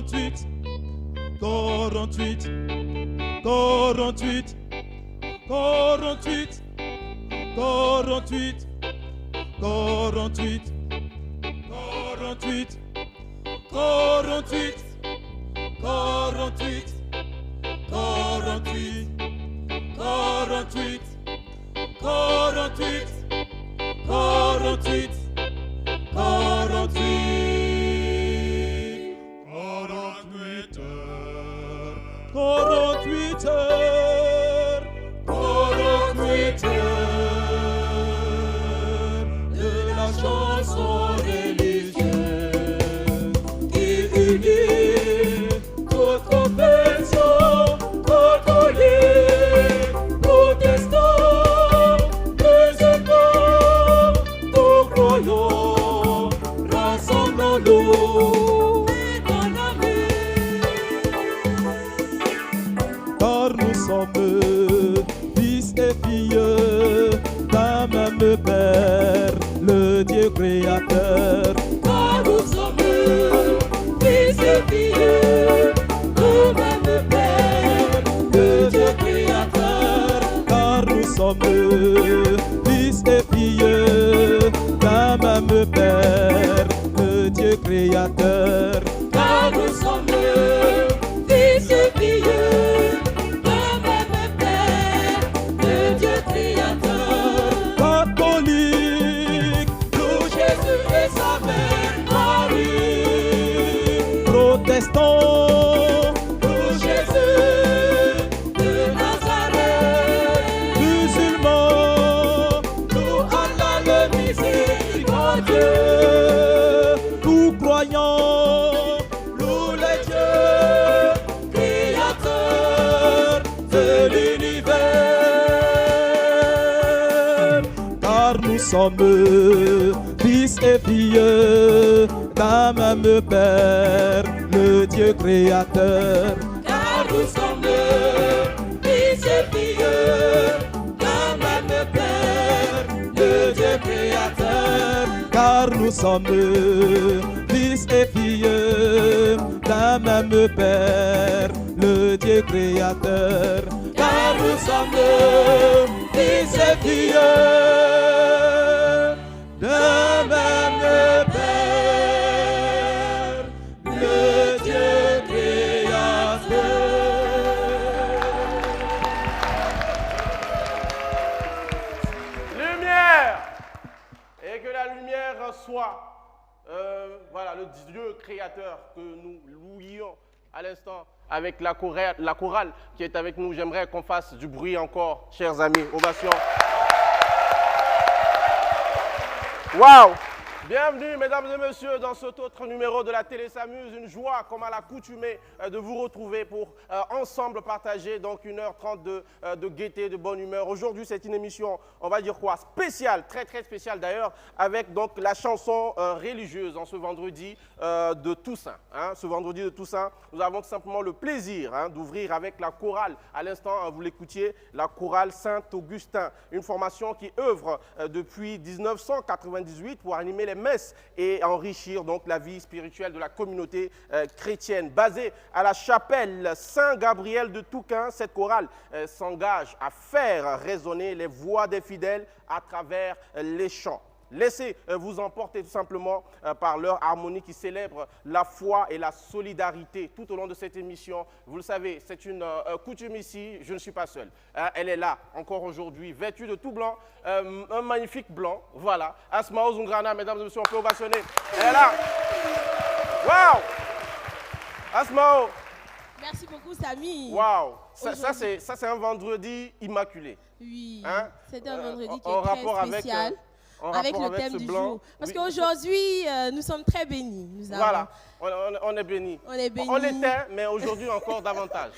48, 48, 48, 48, 48, 48, 48, 48, 48, 48, 48, 48, 48, 48 heures, 48 heures de la chanson religieuse qui unit toute confession, catholique, protestant, musulman, nous croyons, rassemblons-nous dans l'amour. Car nous sommes fils et filles d'un même Père, le Dieu créateur. Car nous sommes fils et filles d'un même Père, le Dieu créateur. Car nous sommes fils et filles d'un même Père, le Dieu créateur. Car nous sommes fils et filles d'un même Père, le Dieu créateur. Catholique, nous Jésus et sa mère Marie. Protestant, nous Jésus de Nazareth. Musulman, nous Allah le miséricordieux. Nous croyons, nous les dieux créateurs de l'univers. Car nous sommes fils et filles d'un même Père, le Dieu créateur. Car nous sommes fils et filles d'un même Père, le Dieu créateur. Car nous sommes fils et filles d'un même Père, le Dieu créateur. Car nous sommes fils et filles d'un même Père, le Dieu créateur. Lumière! Et que la lumière soit, voilà, le Dieu créateur que nous louions à l'instant avec la chorale qui est avec nous. J'aimerais qu'on fasse du bruit encore, chers amis. Ovation. Waouh! Bienvenue, mesdames et messieurs, dans cet autre numéro de la Télé s'amuse. Une joie, comme à l'accoutumée, de vous retrouver pour ensemble partager donc 1h30 de gaieté, de bonne humeur. Aujourd'hui, c'est une émission, on va dire quoi, spéciale, très très spéciale d'ailleurs, avec donc la chanson religieuse en ce vendredi de Toussaint. Hein. Ce vendredi de Toussaint, nous avons tout simplement le plaisir d'ouvrir avec la chorale. À l'instant, vous l'écoutiez, la chorale Saint-Augustin, une formation qui œuvre depuis 1998 pour animer les messes et enrichir donc la vie spirituelle de la communauté chrétienne. Basée à la chapelle Saint-Gabriel de Touquin, cette chorale s'engage à faire résonner les voix des fidèles à travers les chants. Laissez vous emporter tout simplement par leur harmonie qui célèbre la foi et la solidarité tout au long de cette émission. Vous le savez, c'est une coutume ici, je ne suis pas seul. Elle est là, encore aujourd'hui, vêtue de tout blanc, un magnifique blanc, voilà. Asmao Zungrana, mesdames et messieurs, on peut ovationner. Elle est là. Waouh! Asmao. Merci beaucoup, Samy. Waouh! Ça, c'est un vendredi immaculé. Oui, hein? C'est un vendredi qui en est très rapport spécial. Avec le thème du jour. Parce oui. qu'aujourd'hui, nous sommes très bénis. Voilà, on est bénis. On est bénis. On l'était, mais aujourd'hui encore davantage.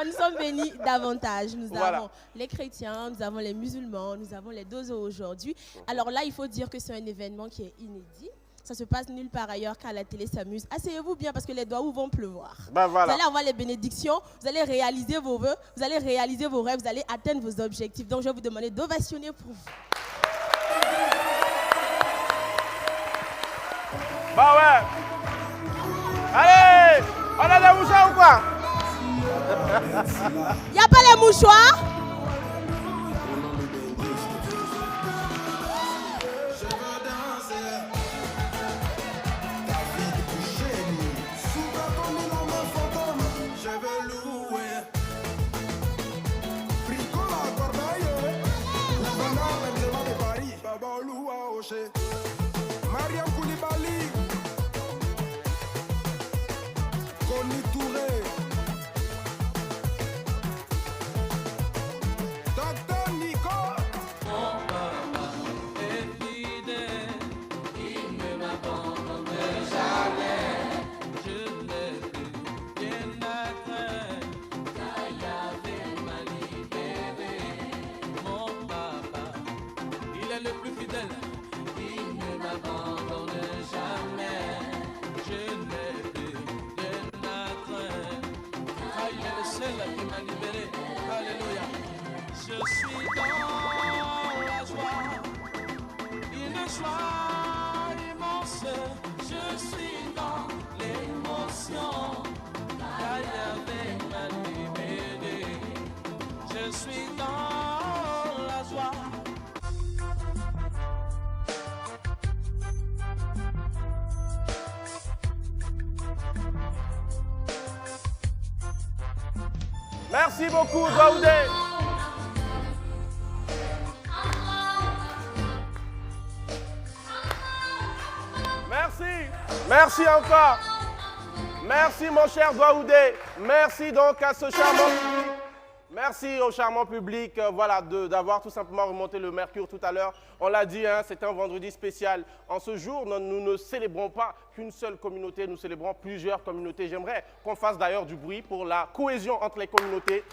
Nous sommes bénis davantage. Nous avons les chrétiens, nous avons les musulmans, nous avons les deux aujourd'hui. Alors là, il faut dire que c'est un événement qui est inédit. Ça se passe nulle part ailleurs qu'à la Télé s'amuse. Asseyez-vous bien parce que les doigts vont pleuvoir. Ben voilà. Vous allez avoir les bénédictions, vous allez réaliser vos vœux, vous allez réaliser vos rêves, vous allez atteindre vos objectifs. Donc je vais vous demander d'ovationner pour vous. Bah ouais. Allez, On a des mouchoirs ou quoi? Il n'y a pas les mouchoirs? Mariam Koulibaly, Conny Touré, Docteur Nico. Mon papa est fidèle, il ne m'abandonne jamais. Je n'ai plus rien à craindre, car Yahvé m'a libéré. Mon papa, il est le plus fidèle. Il ne m'abandonne jamais. Je n'ai plus rien à craindre, car il est le seul qui m'a libéré. Alléluia. Je suis dans la joie, une joie immense. Je suis dans l'émotion, car Yahvé m'a libéré. Je suis dans la joie. Merci beaucoup, Daoudé. Merci. Merci encore. Merci, mon cher Daoudé. Merci donc à ce charmant public. Merci au charmant public voilà, d'avoir tout simplement remonté le mercure tout à l'heure. On l'a dit, hein, c'est un vendredi spécial. En ce jour, nous ne célébrons pas qu'une seule communauté, nous célébrons plusieurs communautés. J'aimerais qu'on fasse d'ailleurs du bruit pour la cohésion entre les communautés.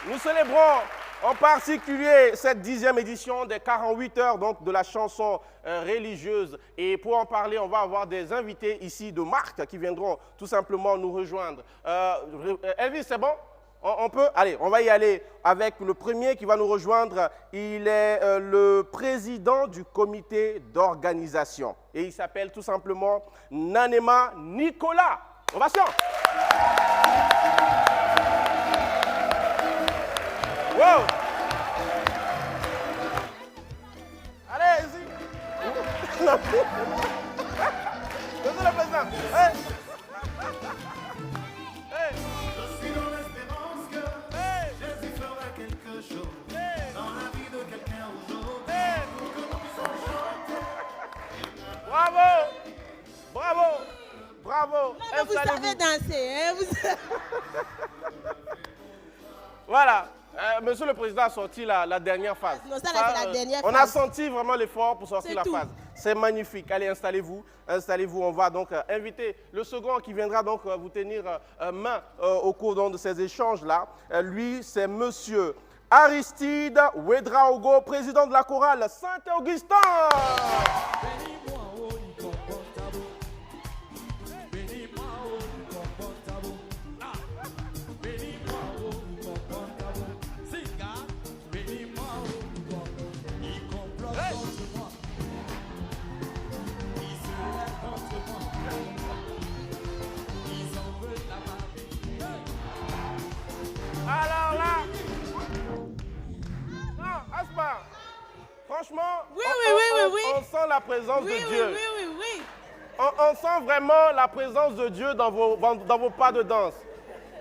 Nous célébrons en particulier cette 10e édition des 48 heures donc, de la chanson religieuse. Et pour en parler, on va avoir des invités ici de marque qui viendront tout simplement nous rejoindre. Elvis, c'est bon? On peut? Allez, on va y aller avec le premier qui va nous rejoindre. Il est le président du comité d'organisation. Et il s'appelle tout simplement Nanema Nicolas. Ovation! Wow! Allez, ici! Monsieur le président! Hey! Hey! Je suis dans l'espérance que Jésus fera quelque chose dans la vie de quelqu'un aujourd'hui. Pour que nous puissions chanter. Bravo! Bravo! Bravo! Non, vous savez danser, hein? Voilà. Monsieur le Président a sorti la dernière phase. Non, ça, c'est la dernière on phase. a senti vraiment l'effort pour sortir la phase. C'est magnifique. Allez, installez-vous. Installez-vous. On va donc inviter le second qui viendra donc vous tenir main au cours donc, de ces échanges-là. Lui, c'est Monsieur Aristide Ouedraogo, président de la chorale Saint-Augustin. Alors là, non, Asma, franchement, on sent la présence de Dieu. Oui. On sent vraiment la présence de Dieu dans vos pas de danse.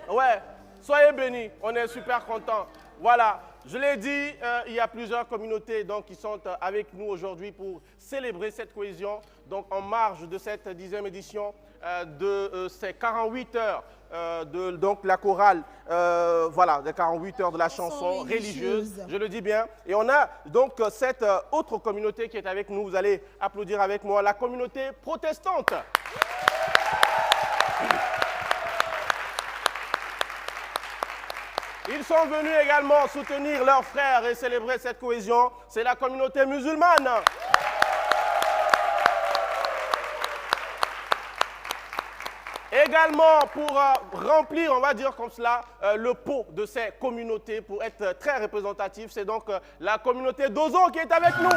Ouais, soyez bénis, on est super contents. Voilà, je l'ai dit, il y a plusieurs communautés donc, qui sont avec nous aujourd'hui pour célébrer cette cohésion. Donc en marge de cette 10e édition de ces 48 heures de donc, la chorale, voilà, des 48 heures de la chanson religieuse, je le dis bien. Et on a donc cette autre communauté qui est avec nous, vous allez applaudir avec moi, la communauté protestante. Ils sont venus également soutenir leurs frères et célébrer cette cohésion. C'est la communauté musulmane. Également pour remplir, on va dire comme cela, le pot de ces communautés, pour être très représentatif, c'est donc la communauté d'Ozo qui est avec nous.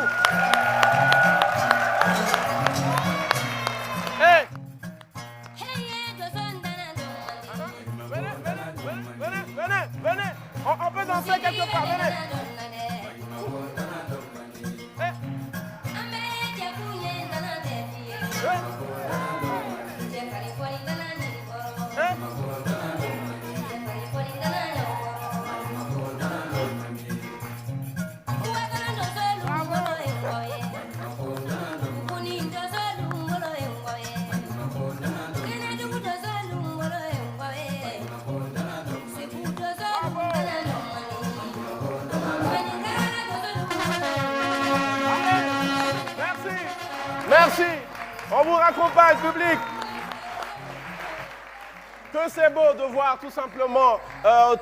danser quelque part. Venez. Merci. On vous raccompagne, public. Que c'est beau de voir tout simplement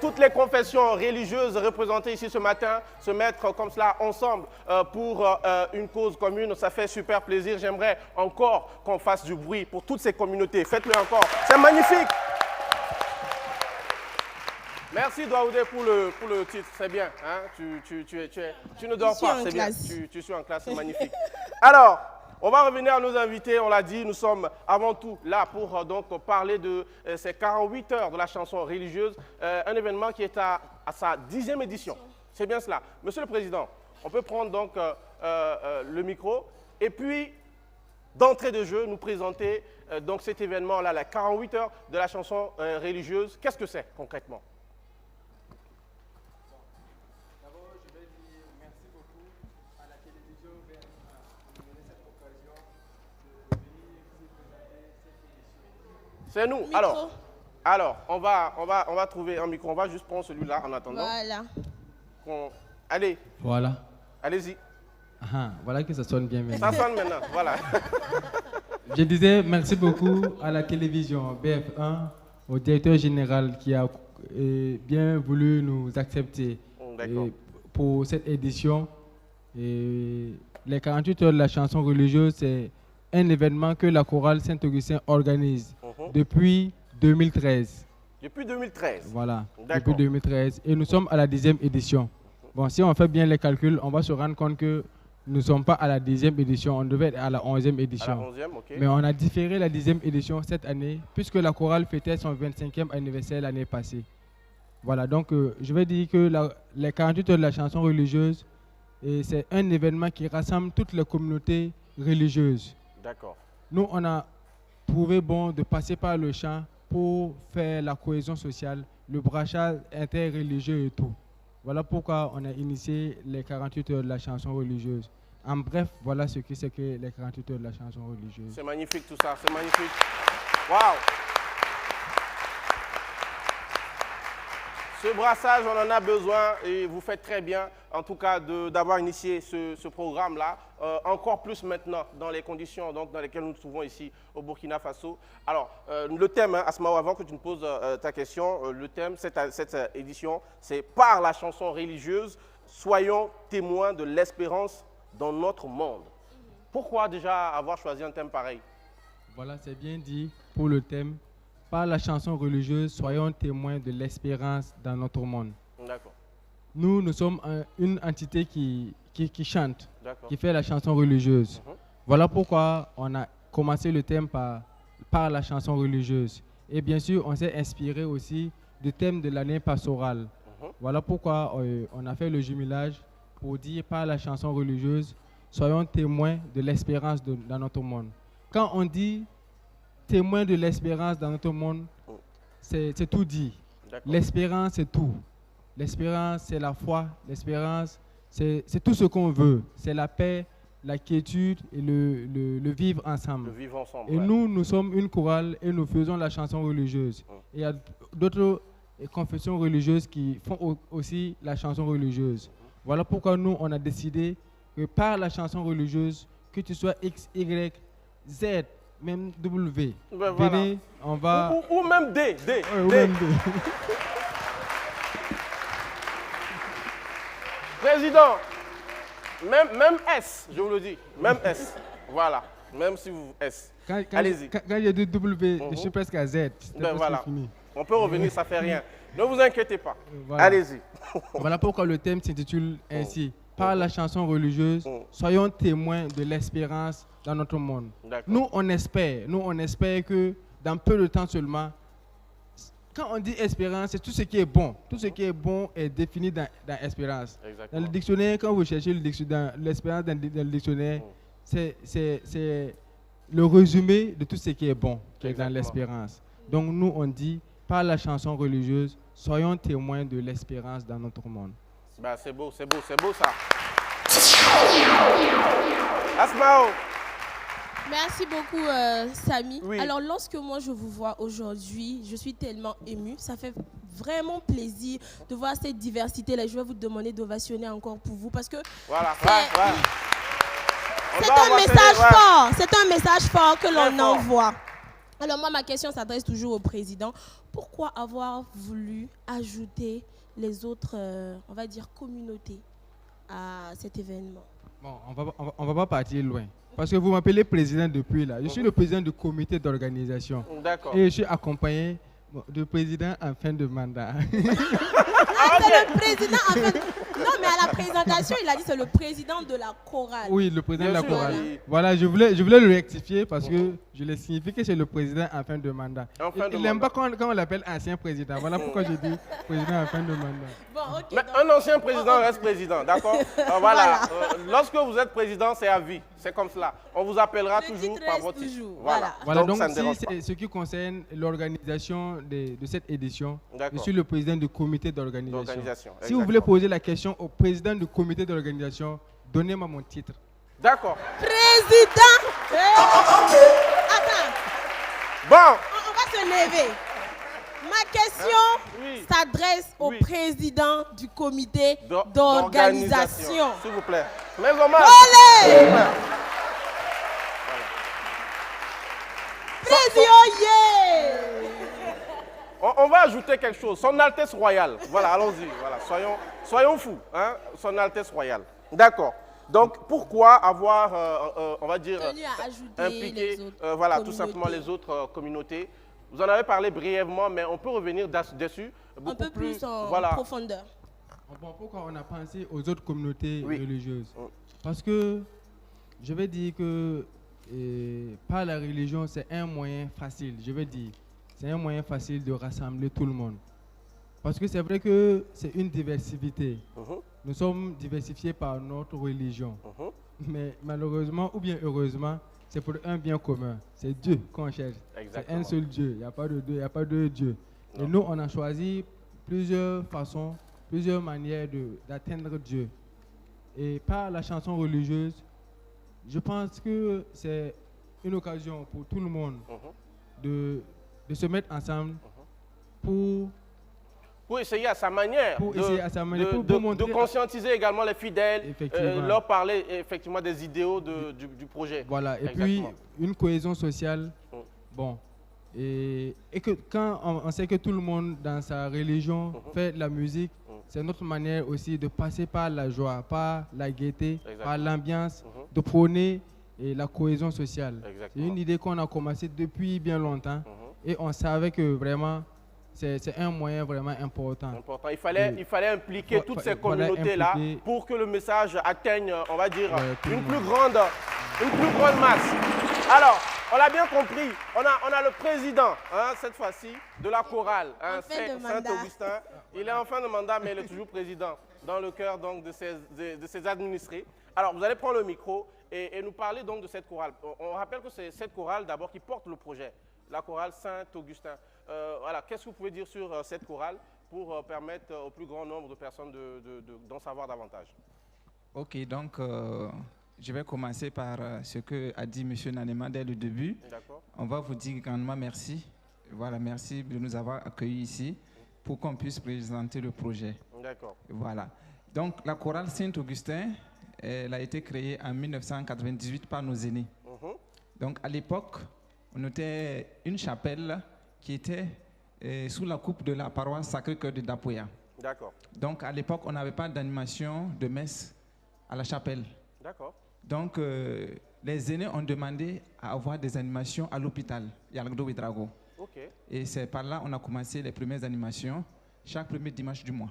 toutes les confessions religieuses représentées ici ce matin se mettre comme cela ensemble pour une cause commune. Ça fait super plaisir. J'aimerais encore qu'on fasse du bruit pour toutes ces communautés. Faites-le encore. C'est magnifique. Merci Daoudé pour le titre, c'est bien. Hein? Tu ne dors pas, c'est bien. Tu suis en classe, c'est magnifique. Alors, on va revenir à nos invités, on l'a dit, nous sommes avant tout là pour donc parler de ces 48 heures de la chanson religieuse, un événement qui est à sa 10e édition. C'est bien cela. Monsieur le Président, on peut prendre donc le micro et puis d'entrée de jeu nous présenter donc cet événement-là, les 48 heures de la chanson religieuse. Qu'est-ce que c'est concrètement? C'est nous. Micro. Alors, on va trouver un micro. On va juste prendre celui-là en attendant. Voilà. Allez. Voilà. Allez-y. Voilà que ça sonne bien maintenant. Ça sonne maintenant, voilà. Je disais merci beaucoup à la télévision BF1, au directeur général qui a bien voulu nous accepter pour cette édition. Et les 48 heures de la chanson religieuse, c'est un événement que la chorale Saint-Augustin organise depuis 2013. Depuis 2013. Voilà, depuis 2013. Et nous sommes à la 10e édition. Bon, si on fait bien les calculs, on va se rendre compte que nous ne sommes pas à la 10e édition, on devait être à la 11e édition. À la 11e, ok. Mais on a différé la 10e édition cette année, puisque la chorale fêtait son 25e anniversaire l'année passée. Voilà, donc je vais dire que les 48 heures de la chanson religieuse, c'est un événement qui rassemble toutes les communautés religieuses. D'accord. Nous, on a trouvé bon de passer par le chant pour faire la cohésion sociale, le brassage interreligieux et tout. Voilà pourquoi on a initié les 48 heures de la chanson religieuse. En bref, voilà ce que c'est que les 48 heures de la chanson religieuse. C'est magnifique tout ça, c'est magnifique. Waouh! Ce brassage, on en a besoin et vous faites très bien, en tout cas, d'avoir initié ce programme-là, encore plus maintenant dans les conditions donc, dans lesquelles nous nous trouvons ici au Burkina Faso. Alors, le thème, hein, Asmao, avant que tu me poses ta question, le thème, cette édition, c'est « Par la chanson religieuse, soyons témoins de l'espérance dans notre monde ». Pourquoi déjà avoir choisi un thème pareil? Voilà, c'est bien dit pour le thème. Par la chanson religieuse, soyons témoins de l'espérance dans notre monde. D'accord. Nous sommes une entité qui chante, qui fait la chanson religieuse. Voilà pourquoi on a commencé le thème par la chanson religieuse. Et bien sûr, on s'est inspiré aussi du thème de l'année pastorale. Voilà pourquoi on a fait le jumelage pour dire par la chanson religieuse, soyons témoins de l'espérance dans notre monde. Quand on dit témoin de l'espérance dans notre monde, c'est tout dit. L'espérance, c'est tout. L'espérance, c'est la foi. L'espérance, c'est tout ce qu'on veut. C'est la paix, la quiétude et le vivre ensemble. Le vivre ensemble. Et nous sommes une chorale et nous faisons la chanson religieuse. Et il y a d'autres confessions religieuses qui font aussi la chanson religieuse. Voilà pourquoi nous, on a décidé que par la chanson religieuse, que tu sois X, Y, Z, même W. Ben voilà. Venez, on va... Ou même D. Ou même D. Président, même S, je vous le dis, même S. Voilà, même si vous S. Allez-y. Quand il y a du W, je suis presque à Z. Ben voilà. Fini. On peut revenir, ça fait rien. Ne vous inquiétez pas. Voilà. Allez-y. Voilà pourquoi le thème s'intitule ainsi. Par la chanson religieuse, soyons témoins de l'espérance dans notre monde. Nous, on espère que dans peu de temps seulement, quand on dit espérance, c'est tout ce qui est bon. Tout ce qui est bon est défini dans espérance. Exactement. Dans le dictionnaire, quand vous cherchez l'espérance dans le dictionnaire, c'est le résumé de tout ce qui est bon qui est dans l'espérance. Donc nous, on dit, par la chanson religieuse, soyons témoins de l'espérance dans notre monde. Bah, c'est beau ça. Asmao. Merci beaucoup, Samy. Oui. Alors, lorsque moi je vous vois aujourd'hui, je suis tellement émue. Ça fait vraiment plaisir de voir cette diversité-là. Je vais vous demander d'ovationner encore pour vous parce que Voilà. c'est un message fort. C'est un message fort que l'on fort. envoie. Alors, moi, ma question s'adresse toujours au président. Pourquoi avoir voulu ajouter les autres, on va dire, communautés à cet événement? Bon, on va pas partir loin. Parce que vous m'appelez président depuis là. Je suis le président du comité d'organisation. D'accord. Et je suis accompagné du président en fin de mandat. C'est le président en fait. Non, mais à la présentation, il a dit c'est le président de la chorale. Oui, le président de la Bien sûr, chorale. oui. Voilà, je voulais le rectifier parce que je l'ai signifié que c'est le président en fin de mandat. Il n'aime pas quand on l'appelle ancien président. Voilà pourquoi je dis président en fin de mandat. Bon, ok. Mais donc- un ancien président reste président, d'accord? Voilà. Lorsque vous êtes président, c'est à vie. C'est comme cela. On vous appellera Le toujours titre par reste votre titre. toujours, Voilà. Voilà, donc ça ne si dérange pas. c'est ce qui concerne l'organisation de cette édition, D'accord. je suis le président du comité d'organisation. D'organisation, Si vous voulez poser la question au président du comité d'organisation, donnez-moi mon titre. D'accord. Président. Attends, Bon. on va se lever. Ma question Oui. s'adresse au Oui. président du comité D'or- d'organisation. S'il vous plaît. Mes hommages. Olé! S'il vous plaît. Président, yeah! On va ajouter quelque chose. Son Altesse Royale. Voilà, allons-y. Voilà, soyons fous. Hein? Son Altesse Royale. D'accord. Donc, pourquoi avoir, on va dire, Tenu à ajouter impliqué les autres voilà, tout communautés. simplement les autres communautés. Vous en avez parlé brièvement, mais on peut revenir dessus. Un Beaucoup peu plus en voilà. profondeur. Bon, pourquoi on a pensé aux autres communautés Oui. religieuses? Oui. Parce que je vais dire que par la religion, c'est un moyen facile. Je vais dire, c'est un moyen facile de rassembler tout le monde. Parce que c'est vrai que c'est une diversité. Nous sommes diversifiés par notre religion. Mais malheureusement, ou bien heureusement, c'est pour un bien commun. C'est Dieu qu'on cherche. C'est Exactement. un seul Dieu. Il n'y a pas de deux, il n'y a pas de Dieu. Et nous, on a choisi plusieurs façons, plusieurs manières d'atteindre Dieu. Et par la chanson religieuse, je pense que c'est une occasion pour tout le monde de se mettre ensemble pour essayer à sa manière, Pour essayer à sa manière, pour montrer- de conscientiser également les fidèles, Effectivement. leur parler effectivement des idéaux du projet. Voilà, et Exactement. puis une cohésion sociale. Bon, et que quand on sait que tout le monde dans sa religion fait de la musique, c'est notre manière aussi de passer par la joie, par la gaieté, par l'ambiance, de prôner la cohésion sociale. C'est une idée qu'on a commencé depuis bien longtemps et on savait que vraiment c'est un moyen vraiment important. Important. Il fallait impliquer toutes ces communautés-là pour que le message atteigne, on va dire, une plus grande masse. Alors, on l'a bien compris, on a le président, hein, cette fois-ci, de la chorale, hein, Saint-Augustin. Il est en fin de mandat, mais il est toujours président dans le cœur donc, de ses administrés. Alors, vous allez prendre le micro et nous parler donc de cette chorale. On rappelle que c'est cette chorale d'abord qui porte le projet, la chorale Saint-Augustin. Voilà, qu'est-ce que vous pouvez dire sur cette chorale pour permettre au plus grand nombre de personnes d'en savoir davantage? Ok, donc je vais commencer par ce que a dit M. Nanema dès le début. On va vous dire grandement merci. Voilà, merci de nous avoir accueillis ici pour qu'on puisse présenter le projet. D'accord. Voilà. Donc la chorale Saint-Augustin, elle a été créée en 1998 par nos aînés. Donc à l'époque, on était une chapelle qui était sous la coupe de la paroisse Sacré-Cœur de Dapoya. D'accord. Donc à l'époque, on n'avait pas d'animation de messe à la chapelle. D'accord. Donc les aînés ont demandé à avoir des animations à l'hôpital, Yalagdo Ouedraogo. Ok. Et c'est par là qu'on a commencé les premières animations, chaque premier dimanche du mois.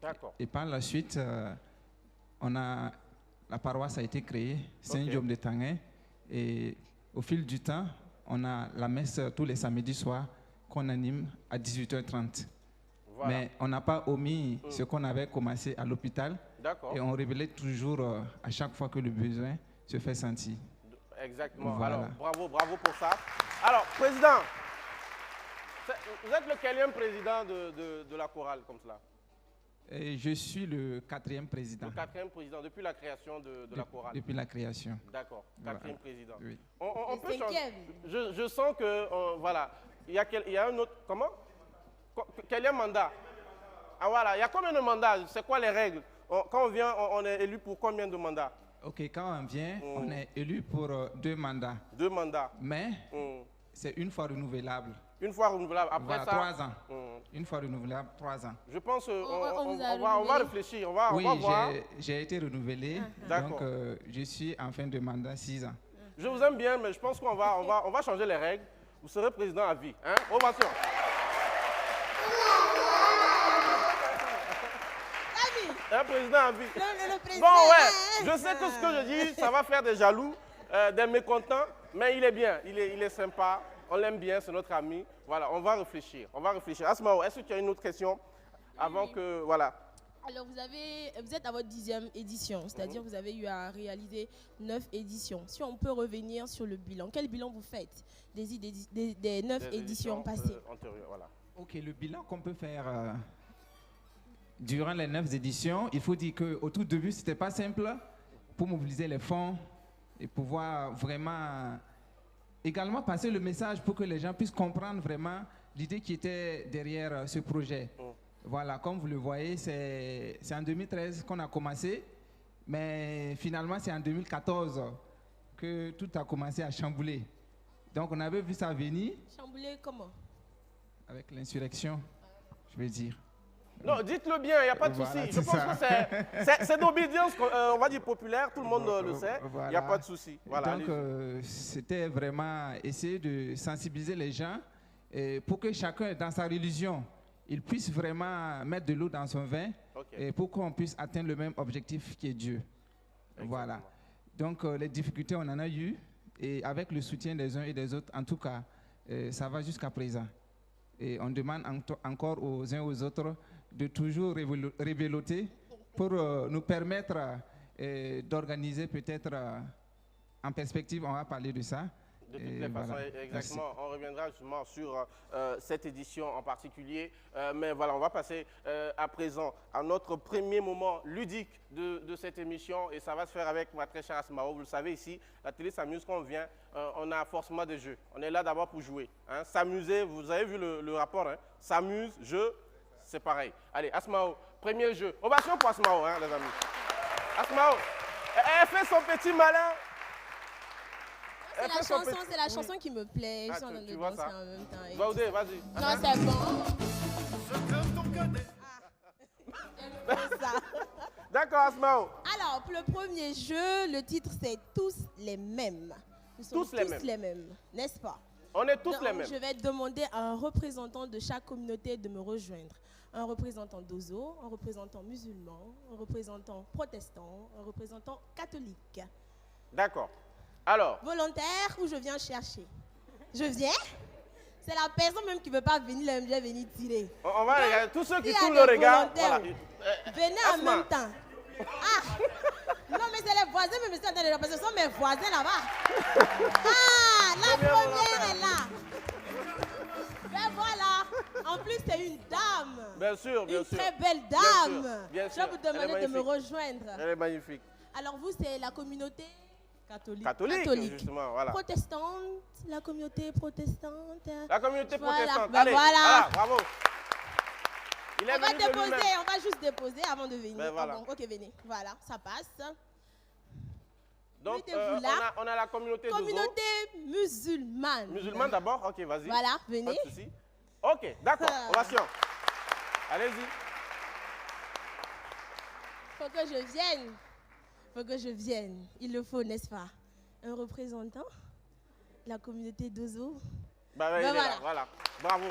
D'accord. Et par la suite, la paroisse a été créée, Saint-Guillaume de Tanguay. Et au fil du temps, on a la messe tous les samedis soirs qu'on anime à 18h30. Voilà. Mais on n'a pas omis ce qu'on avait commencé à l'hôpital. D'accord. Et on révélait toujours à chaque fois que le besoin se fait sentir. Exactement. Voilà. Alors, bravo pour ça. Alors, président, vous êtes le quatrième président de la chorale comme cela? Et je suis le 4e président. Le 4e président depuis la création de la chorale. Depuis la création. D'accord, 4e Voilà. président. Oui. On peut Le changer. 5e. Je sens que, voilà, il y a un autre, comment? Quel est le mandat? Ah voilà, il y a combien de mandats? C'est quoi les règles? Quand on vient, on est élu pour combien de mandats? Ok, quand on vient, on est élu pour 2 mandats. 2 mandats. Mais c'est une fois renouvelable. Une fois renouvelable. Après Voilà, ça, 3 ans. Une fois renouvelable, 3 ans. Je pense On vous a on va renouvelé. réfléchir, on va Oui, voir. j'ai été renouvelé. D'accord. Donc, je suis en fin de mandat 6 ans. Je vous aime bien, mais je pense qu'on va changer les règles. Vous serez président à vie. Hein? Ovation. Un président à vie. Le président. Bon, ouais, je sais que ce que je dis, ça va faire des jaloux, des mécontents, mais il est bien, il est sympa, on l'aime bien, c'est notre ami. Voilà, on va réfléchir. Asmao, est-ce que tu as une autre question avant que, voilà. Alors, vous êtes à votre 10e édition, c'est-à-dire que vous avez eu à réaliser 9 éditions. Si on peut revenir sur le bilan, quel bilan vous faites des 9 éditions passées? Antérieures, voilà. Ok, le bilan qu'on peut faire durant les 9 éditions, il faut dire qu'au tout début, ce n'était pas simple pour mobiliser les fonds et pouvoir vraiment également passer le message pour que les gens puissent comprendre vraiment l'idée qui était derrière ce projet. Voilà, comme vous le voyez, c'est en 2013 qu'on a commencé, mais finalement, c'est en 2014 que tout a commencé à chambouler. Donc, on avait vu ça venir. Chambouler comment? Avec l'insurrection, je veux dire. Non, dites-le bien, il n'y a pas de Voilà, souci. Je c'est pense ça. que c'est d'obédience, on va dire populaire, tout le monde le sait. Il Voilà. n'y a pas de souci. Voilà, Donc, c'était vraiment essayer de sensibiliser les gens pour que chacun, dans sa religion, il puisse vraiment mettre de l'eau dans son vin et pour qu'on puisse atteindre le même objectif qui est Dieu. Exactement. Voilà. Donc, les difficultés, on en a eu. Et avec le soutien des uns et des autres, en tout cas, ça va jusqu'à présent. Et on demande encore aux uns et aux autres de toujours révéloter pour nous permettre d'organiser peut-être en perspective, on va parler de ça. De toutes les façons, exactement. Merci. On reviendra justement sur cette édition en particulier. Mais voilà, on va passer à présent à notre premier moment ludique de cette émission. Et ça va se faire avec ma très chère Asmao. Vous le savez ici, la télé s'amuse quand on vient. On a forcément des jeux. On est là d'abord pour jouer. Hein. S'amuser, vous avez vu le rapport. Hein. S'amuse, jeu, c'est pareil. Allez, Asmao, premier jeu. Ovation pour Asmao, hein, les amis. Asmao, elle fait son petit malin. C'est la chanson qui me plaît. Ah, Je suis en train de tu vois danser ça? en même temps. et- Vaudé, vas-y. Non, c'est bon. C'est ça. D'accord, Asmao. Alors, pour le premier jeu, le titre c'est Tous les mêmes. Nous sommes Tous les mêmes. n'est-ce pas? On est tous Donc, les mêmes. Je vais demander à un représentant de chaque communauté de me rejoindre. Un représentant d'Ozo, un représentant musulman, un représentant protestant, un représentant catholique. D'accord. Alors, Volontaire ou je viens chercher? Je viens? C'est la personne même qui ne veut pas venir, elle vient venir tirer. on va regarder. Tous ceux qui s'il y a tournent des le regard, volontaires, voilà. Venez Asma. en même temps. Ah! Non, mais c'est les voisins, mais c'est parce que ce sont mes voisins là-bas. Ah! La première est là. Ben voilà. En plus, c'est une dame. Bien sûr, bien Une sûr. très belle Bien dame. sûr, bien Je sûr. vais vous Elle est demander de me magnifique. rejoindre. Elle est magnifique. Alors, vous, c'est la communauté Catholique, justement, voilà. Protestante, la communauté protestante. La communauté Voilà, protestante. ben Allez, voilà. bravo. Il est On va venu de lui-même. déposer, on va juste déposer avant de venir. Ben voilà. Ah bon, ok, venez. Voilà, ça passe. Donc, Mettez-vous là. on a la communauté de Communauté musulmane. musulmans d'abord. Ok, vas-y. Voilà, Pas venez. de souci. Ok, d'accord. Ovation. Allez-y. Faut que je vienne. Faut que je vienne. Il le faut, n'est-ce pas? Un représentant, la communauté d'Ozo. Bah, ouais, Ben il est là, voilà. voilà. Bravo.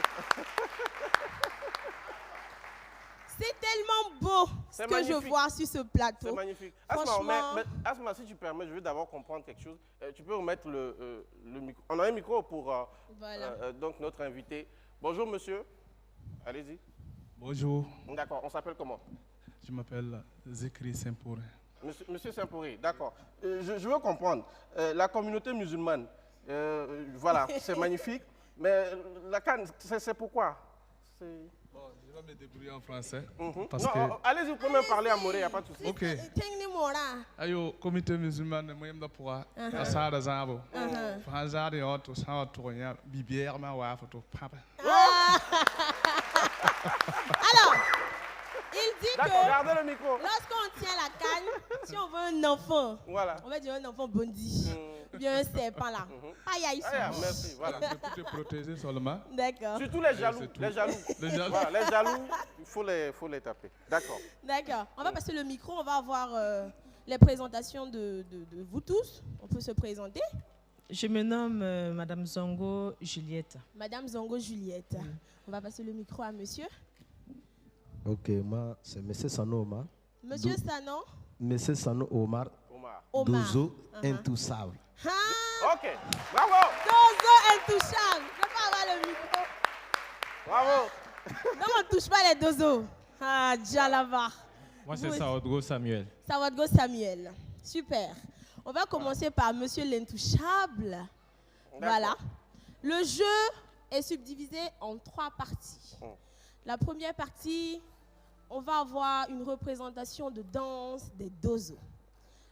C'est tellement beau ce que je vois sur ce plateau. C'est magnifique. Franchement... Asma, si tu permets, je veux d'abord comprendre quelque chose. Tu peux remettre le micro. On a un micro pour donc notre invité. Bonjour, monsieur. Allez-y. Bonjour. D'accord. On s'appelle comment? Je m'appelle Zekri Saint-Pouré. Monsieur Saint-Pouré, d'accord. Je veux comprendre. La communauté musulmane, voilà, c'est magnifique. Mais la Cannes, c'est pourquoi? Bon, je vais me débrouiller en français. Parce que... Allez-y, vous pouvez même parler à Moré, il n'y a pas de souci. Ok. Ayo, comité musulman, je suis pour la salle de Zabo. Français, je suis sans tourner, bibière, ma wife, tout papa. Alors, il dit que gardez le micro. Lorsqu'on tient la canne, si on veut un enfant, voilà. On va dire un enfant bondi. Bien un serpent là. Aïe, aïe, merci. Voilà. Pour te protéger seulement. D'accord. Surtout les jaloux. Les jaloux. Voilà, les jaloux, il faut les taper. D'accord. D'accord. On va passer le micro. On va avoir les présentations de vous tous. On peut se présenter. Je me nomme Madame Zongo Juliette. Madame Zongo Juliette. On va passer le micro à monsieur. Ok, moi, c'est Monsieur Sano Omar. Monsieur Sano. Monsieur Sano Omar. Dozo intouchable. Ok, bravo. Dozo intouchable. Je peux avoir le micro. Bravo. Non, on ne touche pas les dozos. Ah, Djalava. Moi, c'est Sawadgo Samuel. Sawadgo Samuel. Super. On va commencer par Monsieur l'intouchable. Voilà. Le jeu est subdivisé en 3 parties. La première partie, on va avoir une représentation de danse des dozos.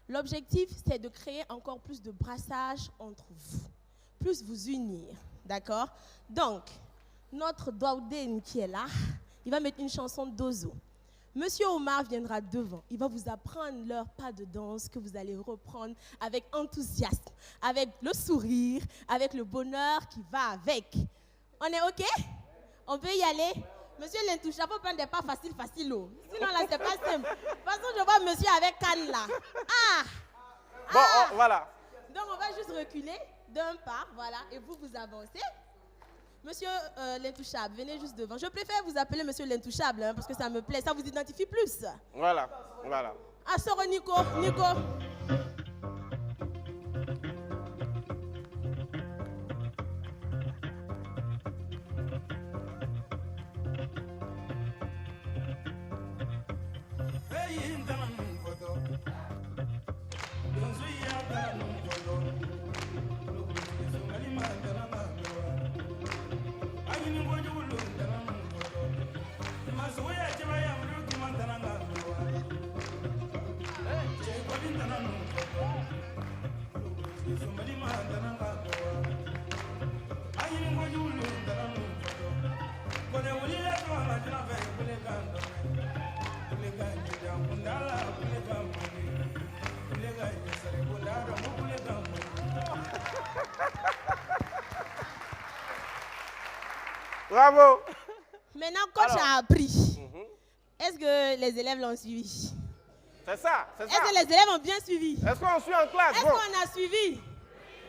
L'objectif, c'est de créer encore plus de brassage entre vous, plus vous unir, d'accord? Donc, notre Daouden qui est là, il va mettre une chanson de dozo. Monsieur Omar viendra devant, il va vous apprendre leur pas de danse que vous allez reprendre avec enthousiasme, avec le sourire, avec le bonheur qui va avec. On est OK? On peut y aller? Monsieur l'intouchable, il faut prendre des pas faciles. Oh. Sinon, là, c'est pas simple. De toute façon, je vois monsieur avec canne là. Bon, voilà. Donc, on va juste reculer d'un pas, voilà, et vous avancez. Monsieur l'intouchable, venez juste devant. Je préfère vous appeler monsieur l'intouchable, hein, parce que ça me plaît, ça vous identifie plus. Voilà. Assoro Nico. Bravo. Maintenant, coach a appris. Est-ce que les élèves l'ont suivi? C'est ça. Est-ce que les élèves ont bien suivi? Est-ce qu'on suit en classe? Est-ce qu'on a suivi?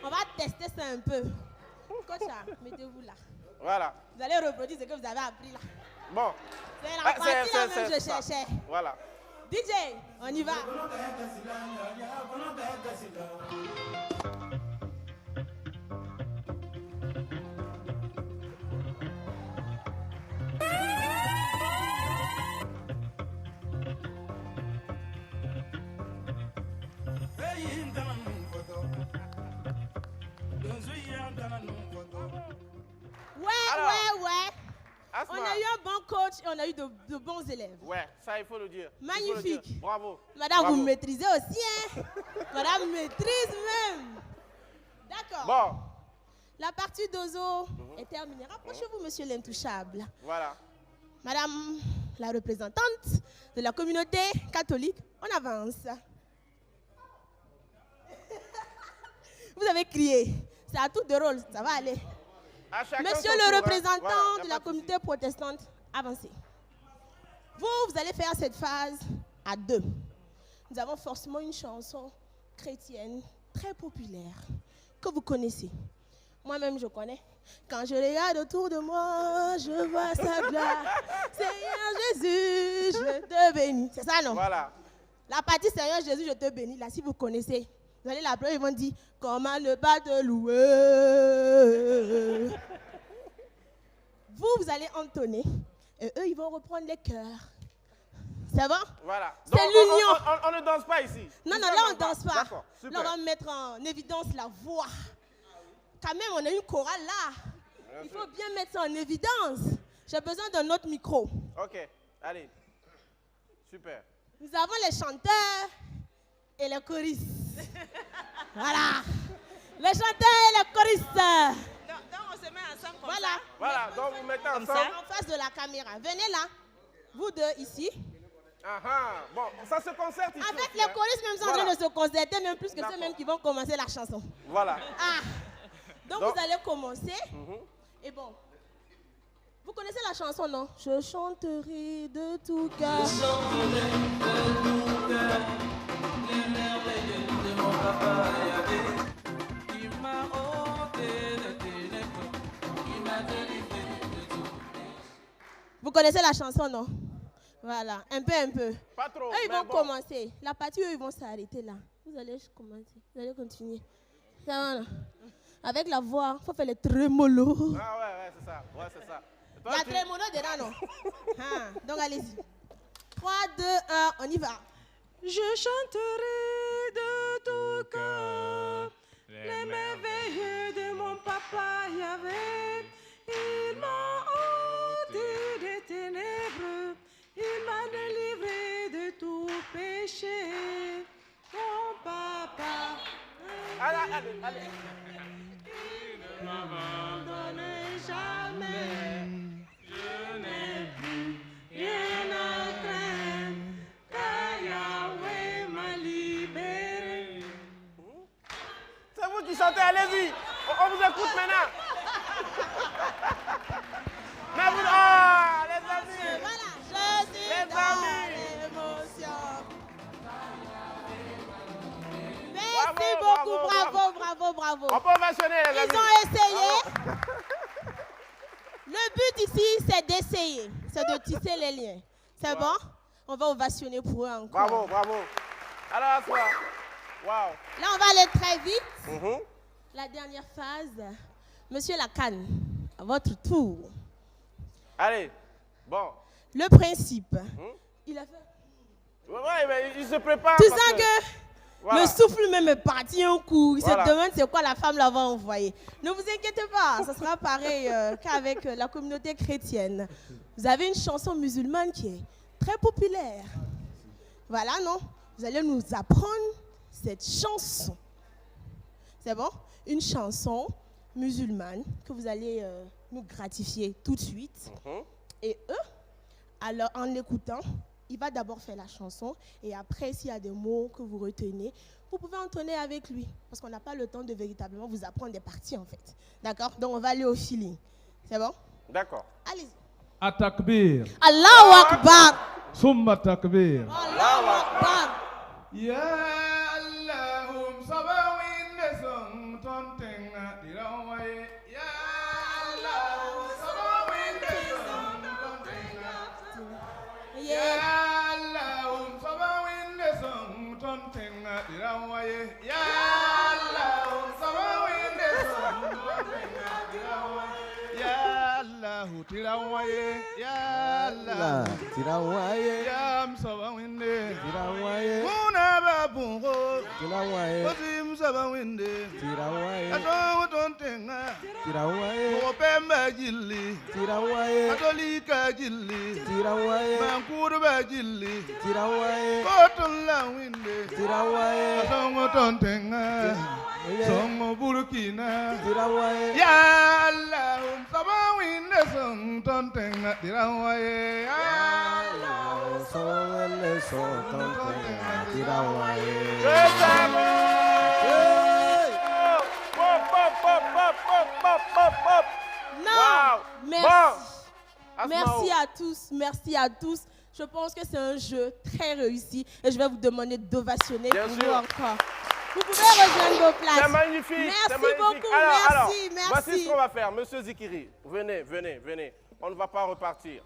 On va tester ça un peu. Coach, mettez-vous là. Voilà. Vous allez reproduire ce que vous avez appris là. Bon. C'est la partie là même que je cherchais. Voilà. DJ, on y va. Ouais. Asma. On a eu un bon coach et on a eu de bons élèves. Ouais, ça il faut le dire. Magnifique. Bravo. Madame, vous maîtrisez aussi, hein? Madame maîtrise même. D'accord. Bon. La partie d'Ozo est terminée. Rapprochez-vous, monsieur l'intouchable. Voilà. Madame la représentante de la communauté catholique, on avance. Vous avez crié. C'est à tout de rôle, ça va aller. Monsieur le représentant de la communauté protestante, avancez. Vous allez faire cette phase à 2. Nous avons forcément une chanson chrétienne très populaire que vous connaissez. Moi-même, je connais. Quand je regarde autour de moi, je vois sa gloire. Seigneur Jésus, je te bénis. C'est ça, non? Voilà. La partie Seigneur Jésus, je te bénis, là, si vous connaissez, vous allez l'appeler, ils vont dire, comment ne pas te louer? Vous allez entonner, et eux, ils vont reprendre les chœurs. C'est bon? Voilà. C'est l'union. On ne danse pas ici. Non, là, on ne danse pas. D'accord, super. Là, on va mettre en évidence la voix. Quand même, on a une chorale là. Il faut bien mettre ça en évidence. J'ai besoin d'un autre micro. Ok, allez. Super. Nous avons les chanteurs et les choristes. Voilà. Les chanteurs et les choristes. Donc, on se met ensemble comme voilà. ça. Voilà, donc vous mettez Comme ensemble. ça, en face de la caméra. Venez là. Vous deux ici. Bon, ça se concerte ici. En fait, aussi, les choristes même sont en train de se concerter, même plus que D'accord. ceux-mêmes qui vont commencer la chanson. Voilà. Donc vous allez commencer. Et bon, vous connaissez la chanson, non? Je chanterai de tout cœur. Je chanterai de tout cœur les merveilles de mon papa Yahvé, qui m'a ôté les ténèbres, qui m'a délivré de tout. Vous connaissez la chanson, non? Voilà, un peu. Pas trop. Eux, ils vont commencer. La partie, eux, ils vont s'arrêter là. Vous allez commencer. Vous allez continuer. Ça va, là? Avec la voix, il faut faire les trémolos. Ah ouais, c'est ça. Ouais, c'est ça. Il y a trémolo dedans, non? Donc allez-y. 3, 2, 1, on y va. Je chanterai de tout cœur les merveilles de mon papa Yahvé. Il m'a ôté des ténèbres, il m'a délivré de tout péché. Mon papa, allez. Il ne m'abandonne jamais. Je n'ai plus rien à craindre, car Yahweh m'a libéré. C'est vous qui chantez, allez-y. On vous écoute maintenant. Mais vous... Ah, les amis. Voilà, je suis les dans amis. l'émotion. Merci beaucoup, bravo. On peut ovationner, les amis. Ils ont essayé. Le but ici, c'est d'essayer. C'est de tisser les liens. C'est bon? On va ovationner pour eux encore. Bravo. Alors, à toi. Wow. Là, on va aller très vite. La dernière phase. Monsieur Lacan, à votre tour. Allez, bon. Le principe. Il a fait... Ouais, mais il se prépare. Tu sens que voilà. le souffle même est parti un coup. Il Voilà. se demande c'est quoi la femme là va envoyer. Ne vous inquiétez pas, ça sera pareil qu'avec la communauté chrétienne. Vous avez une chanson musulmane qui est très populaire. Voilà, non? Vous allez nous apprendre cette chanson. C'est bon? Une chanson musulmane que vous allez nous gratifier tout de suite. Et eux, alors en l'écoutant, il va d'abord faire la chanson et après, s'il y a des mots que vous retenez, vous pouvez entonner avec lui. Parce qu'on n'a pas le temps de véritablement vous apprendre des parties en fait. D'accord? Donc on va aller au feeling. C'est bon? D'accord. Allez-y. Atakbir. Allahu Akbar. Summa takbir. Allahu Akbar. Ya Allahum sabawin lesong tontenga dirawai. Ya Allahum sabawin lesong tontenga. Ya Allahum sabawin lesong tontenga dirawai. Ya Allahum sabawin lesong tontenga dirawai. Ya Allah tirawai. Ya Allah Tirawaye. Ya sabawin Tirawaye. Muna babungo Tirawaye. Osim sabawinde Tirawaye. Ato tontenga Tirawaye. Opemba jilli Tirawaye. Atolika jilli Tirawaye. Mankurba jilli Tirawaye. Kotola winde Tirawaye. Atongo tontenga Songo burkina Tirawaye. Ya Allah sabawinde song tontenga Tirawaye Ya Allah Sowele so tontenga. Tirawaye. Non, Wow. merci. Bon. Merci à tous. Je pense que c'est un jeu très réussi et je vais vous demander d'ovationner Bien pour sûr. nous encore. Vous pouvez rejoindre vos places. C'est magnifique. Merci magnifique. beaucoup. Alors, merci. Voici ce qu'on va faire. Monsieur Zikiri, venez. On ne va pas repartir.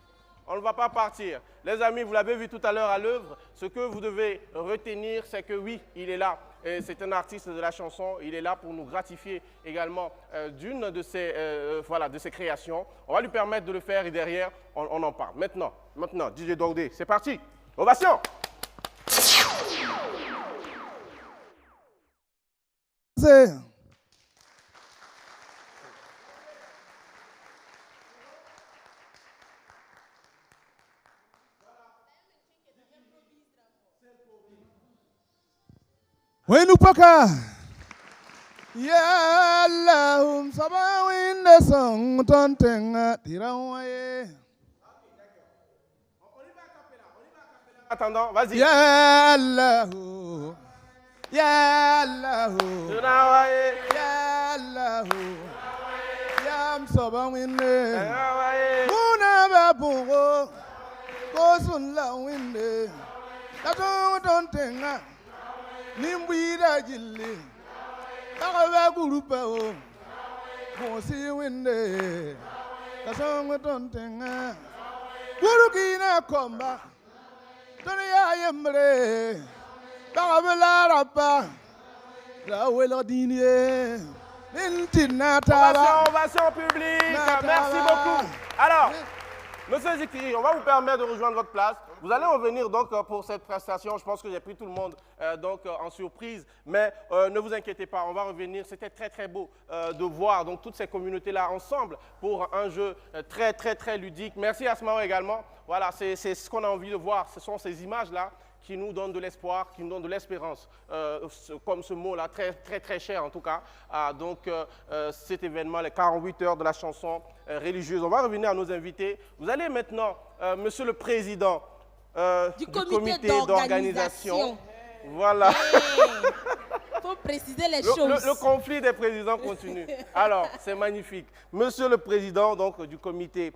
On ne va pas partir. Les amis, vous l'avez vu tout à l'heure à l'œuvre. Ce que vous devez retenir, c'est que oui, il est là. C'est un artiste de la chanson. Il est là pour nous gratifier également d'une de ses créations. On va lui permettre de le faire et derrière, on en parle. Maintenant, DJ Dordé, c'est parti. Ovation. Wenupaka ya Allahum sabawin de song tontenga tirawaye. Attendant, vas-y. Ya Allahu, ya Allahu, ya Allahu, ya sabawin de. Muna babugo, kosun la winde, tato tontenga. Nimbira jilli, tagaba gurupa o, mosi winde, kasongo tontenga, gurukina komba, tonya yembre, tagabela rapa, la wela dinie, nintina taba. Ovation publique, merci beaucoup. Alors, Monsieur Zikiri, on va vous permettre de rejoindre votre place. Vous allez revenir donc pour cette prestation. Je pense que j'ai pris tout le monde en surprise. Mais ne vous inquiétez pas, on va revenir. C'était très beau de voir donc, toutes ces communautés-là ensemble pour un jeu très ludique. Merci Asmao également. Voilà, c'est ce qu'on a envie de voir. Ce sont ces images-là qui nous donnent de l'espoir, qui nous donnent de l'espérance. Comme ce mot-là, très cher en tout cas. Cet événement, les 48 heures de la chanson religieuse. On va revenir à nos invités. Vous allez maintenant, Monsieur le Président du comité d'organisation. Voilà. Il faut préciser les choses. Le conflit des présidents continue. Alors, c'est magnifique. Monsieur le Président donc, du comité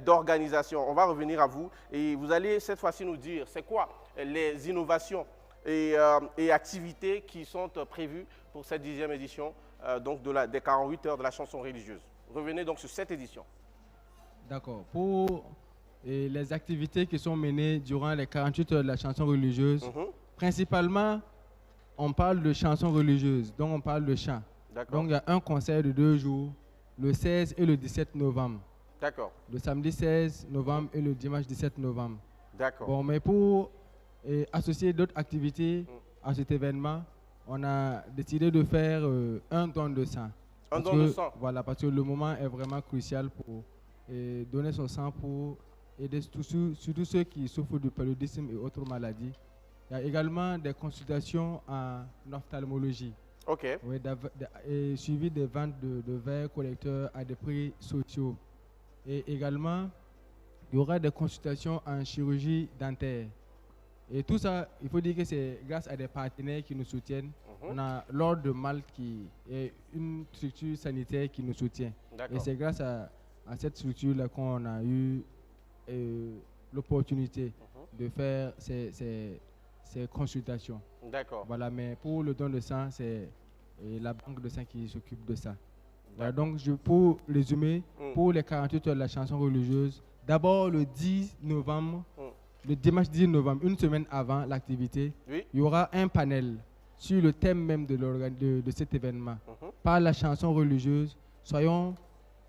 d'organisation, on va revenir à vous et vous allez cette fois-ci nous dire c'est quoi les innovations et activités qui sont prévues pour cette 10e édition des 48 heures de la chanson religieuse. Revenez donc sur cette édition. D'accord. Pour les activités qui sont menées durant les 48 heures de la chanson religieuse, principalement, on parle de chansons religieuses, donc on parle de chant. Donc il y a un concert de 2 jours, le 16 et le 17 novembre. D'accord. Le samedi 16 novembre et le dimanche 17 novembre. D'accord. Bon, mais pour associer d'autres activités à cet événement, on a décidé de faire un don de sang. Un don de sang. Voilà, parce que le moment est vraiment crucial pour donner son sang pour aider surtout ceux qui souffrent du paludisme et autres maladies. Il y a également des consultations en ophtalmologie. OK. Oui, et suivi des ventes de verres collecteurs à des prix sociaux. Et également, il y aura des consultations en chirurgie dentaire. Et tout ça, il faut dire que c'est grâce à des partenaires qui nous soutiennent. On a l'Ordre de Malte qui est une structure sanitaire qui nous soutient. Et c'est grâce à cette structure-là qu'on a eu l'opportunité de faire ces consultations. D'accord. Voilà, mais pour le don de sang, c'est la banque de sang qui s'occupe de ça. Voilà, donc, pour résumer, pour les 48 heures de la chanson religieuse, d'abord le 10 novembre, le dimanche 10 novembre, une semaine avant l'activité, il y aura un panel sur le thème même de cet événement. Par la chanson religieuse, soyons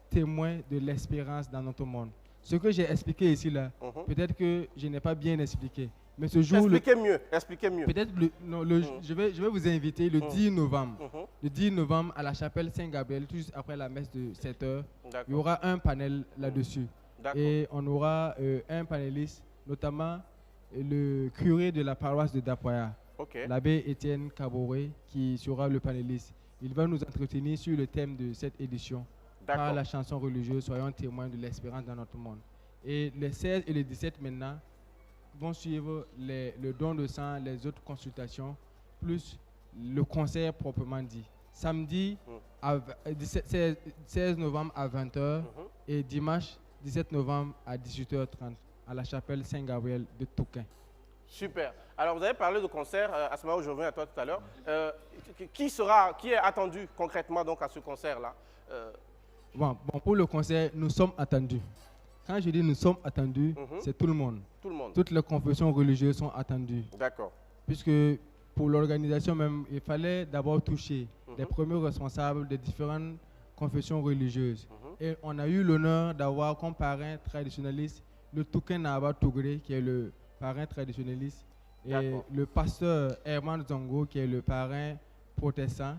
témoins de l'espérance dans notre monde. Ce que j'ai expliqué ici, là, peut-être que je n'ai pas bien expliqué. Mais ce jour, expliquez mieux. Peut-être je vais vous inviter le 10 novembre. Le 10 novembre à la chapelle Saint-Gabriel, tout juste après la messe de 7 h. Il y aura un panel là-dessus. Et on aura un panéliste, notamment le curé de la paroisse de Dapoya, l'abbé Étienne Caboret, qui sera le panéliste. Il va nous entretenir sur le thème de cette édition. Par la chanson religieuse, soyons témoins de l'espérance dans notre monde. Et les 16 et les 17 maintenant vont suivre le don de sang, les autres consultations, plus le concert proprement dit. Samedi, 16 novembre à 20 h et dimanche 17 novembre à 18 h 30 à la chapelle Saint-Gabriel de Touquin. Super. Alors, vous avez parlé de concert. Asmao, je reviens à toi tout à l'heure. Qui est attendu concrètement donc à ce concert-là? Bon, pour le concert, nous sommes attendus. Quand je dis nous sommes attendus, c'est tout le monde. Tout le monde. Toutes les confessions religieuses sont attendues. D'accord. Puisque pour l'organisation même, il fallait d'abord toucher les premiers responsables des différentes confessions religieuses. Et on a eu l'honneur d'avoir comme parrain traditionnaliste le Touken Naba Tougré, qui est le parrain traditionnaliste, et le pasteur Herman Zongo, qui est le parrain protestant.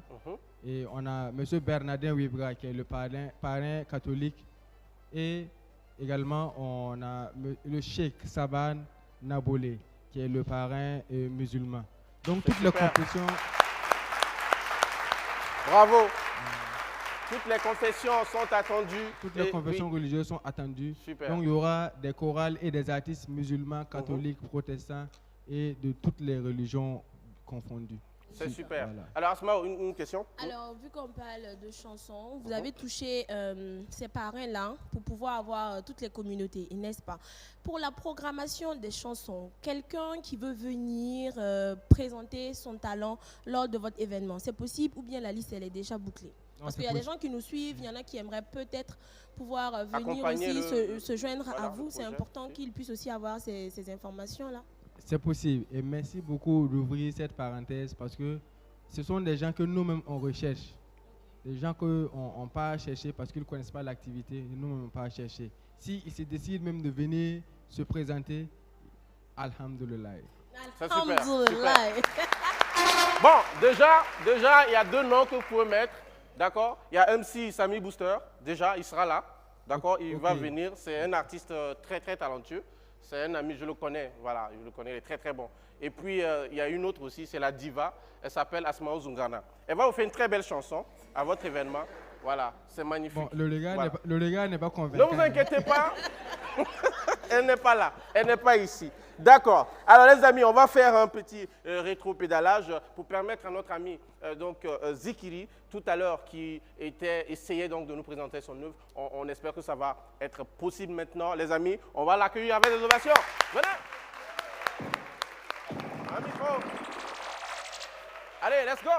Et on a M. Bernardin Wibra, qui est le parrain catholique. Et également, on a le Cheikh Saban Nabolé, qui est le parrain musulman. Donc, toutes les confessions... Bravo. Toutes les confessions sont attendues. Toutes les confessions religieuses sont attendues. Super. Donc, il y aura des chorales et des artistes musulmans, catholiques, protestants et de toutes les religions confondues. C'est super. Voilà. Alors, Asma, une question? Alors, vu qu'on parle de chansons, vous avez touché ces parrains-là pour pouvoir avoir toutes les communautés, n'est-ce pas? Pour la programmation des chansons, quelqu'un qui veut venir présenter son talent lors de votre événement, c'est possible ou bien la liste, elle est déjà bouclée? Parce qu'il y a des gens qui nous suivent, il y en a qui aimeraient peut-être pouvoir venir aussi se joindre à vous. C'est important qu'ils puissent aussi avoir ces informations-là. C'est possible. Et merci beaucoup d'ouvrir cette parenthèse parce que ce sont des gens que nous-mêmes on recherche. Des gens qu'on part chercher parce qu'ils ne connaissent pas l'activité. Nous-mêmes on part chercher. S'ils se décident même de venir se présenter, alhamdoulilah. Alhamdoulilah. Bon, déjà, il y a 2 noms que vous pouvez mettre. D'accord? Il y a MC Sami Booster. Déjà, il sera là. D'accord? Il va venir. C'est un artiste très, très talentueux. C'est un ami, je le connais. Voilà, je le connais, il est très, très bon. Et puis, il y a une autre aussi, c'est la diva. Elle s'appelle Asmao Zungana. Elle va vous faire une très belle chanson à votre événement. Voilà, c'est magnifique. Bon, le gars n'est pas convaincu. Ne vous inquiétez pas. Elle n'est pas là. Elle n'est pas ici. D'accord. Alors, les amis, on va faire un petit rétro-pédalage pour permettre à notre ami Zikiri, tout à l'heure, qui essayait donc de nous présenter son œuvre. On espère que ça va être possible maintenant. Les amis, on va l'accueillir avec des ovations. Venez. Un micro. Allez, let's go.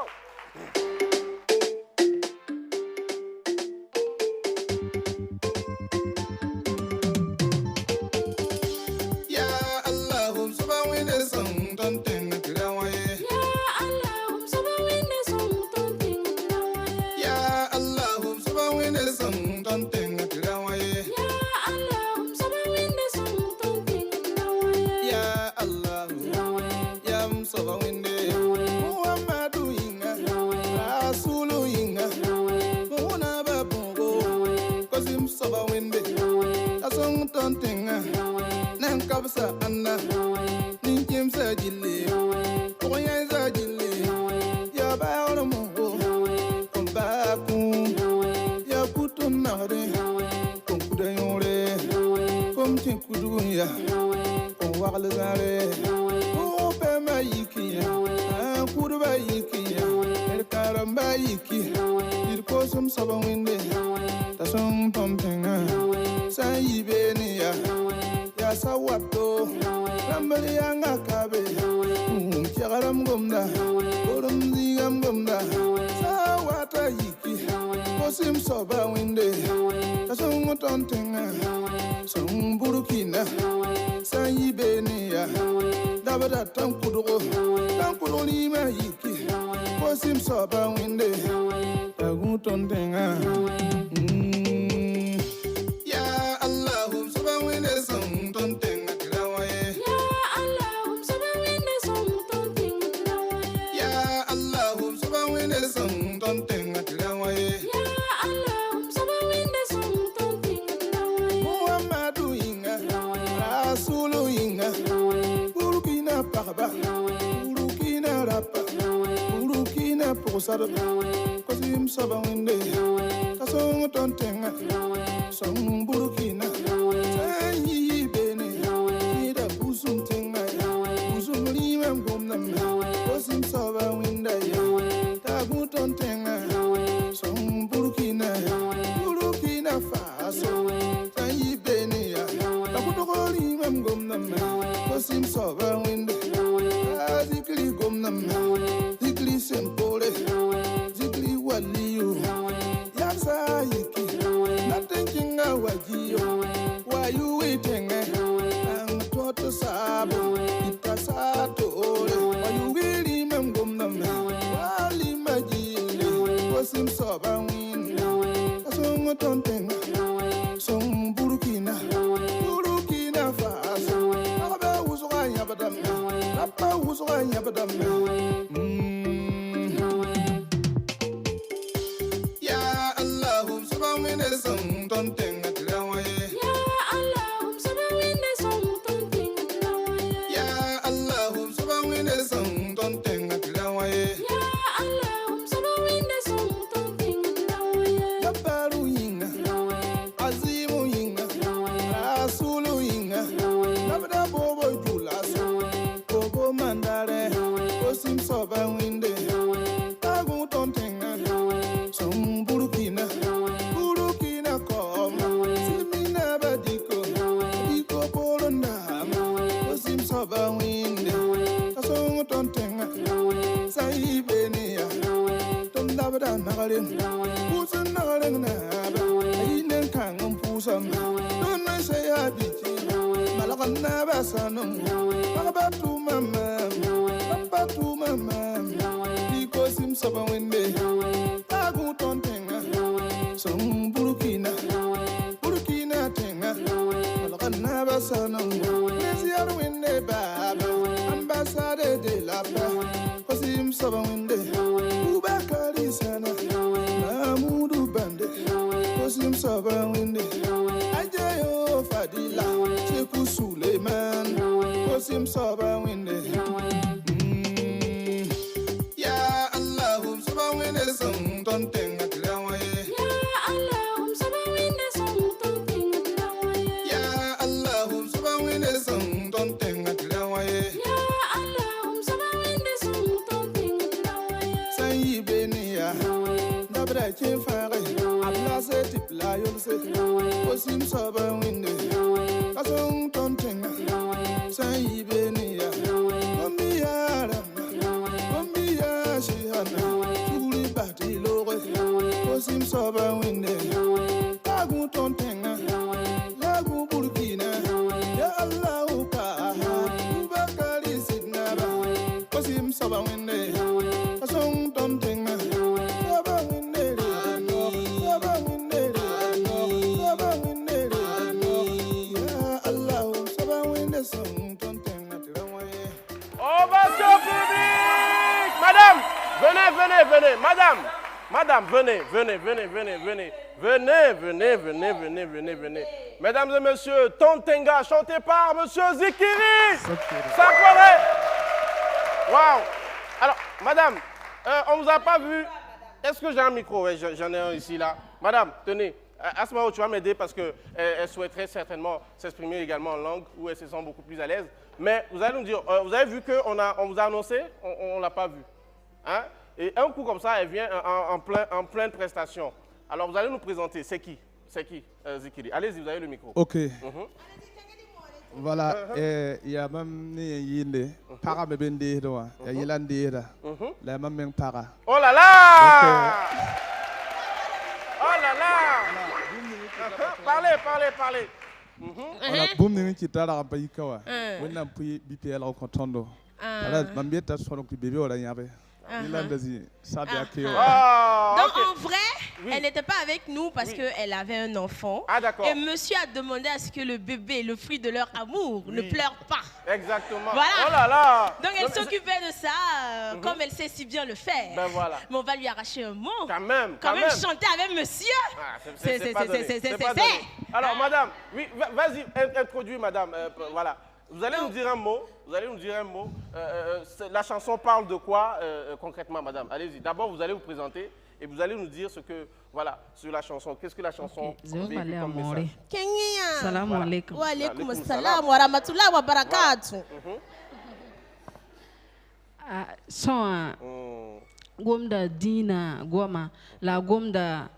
Sim so ba winde ayu itenge ang toto sabo itasato ole ayu wili memgomnam wali majile wasim sobawin kasongo tontenga song burkina faso aba usuga yabadam apa usuga yabadam ya allah subhanahu wa ta'ala tontenga tilawaye Venez. Mesdames et messieurs, Tontenga, chanté par Monsieur Zikiri. Sakore. Waouh. Alors, madame, on ne vous a pas vu. Est-ce que j'ai un micro? Oui, j'en ai un ici, là. Madame, tenez, Asmao, tu vas m'aider parce qu'elle souhaiterait certainement s'exprimer également en langue où elle se sent beaucoup plus à l'aise. Mais vous allez nous dire, vous avez vu qu'on vous a annoncé, on ne l'a pas vu. Hein? Et un coup comme ça, elle vient en pleine prestation. Alors, vous allez nous présenter, c'est qui? C'est qui, Zikiri? Allez-y, vous avez le micro. Ok. Voilà, il y a même des para bébé, il y a Yélande, la même para. Oh là là! Oh là là! Parlez. Voilà, boum, ni qui t'a la pays kawa. On a pris BPL au contendo. Voilà, m'ambiette à son bébé au la Donc en vrai, elle n'était pas avec nous parce qu'elle avait un enfant. Ah d'accord. Et monsieur a demandé à ce que le bébé, le fruit de leur amour, ne pleure pas. Exactement. Voilà. Oh là là. Donc elle s'occupait de ça comme elle sait si bien le faire. Ben voilà. Mais on va lui arracher un mot. Quand même. Chanter avec monsieur. C'est pas donné. Alors madame, oui, vas-y, introduis madame. Voilà. Vous allez nous dire un mot. La chanson parle de quoi concrètement, madame? Allez-y. D'abord, vous allez vous présenter et vous allez nous dire ce que, voilà, sur la chanson. Qu'est-ce que la chanson véhicule comme message? Salam alaikum. Wa alaikum salam wa rahmatullahi wa barakatuh. Gomda dina goma la gomda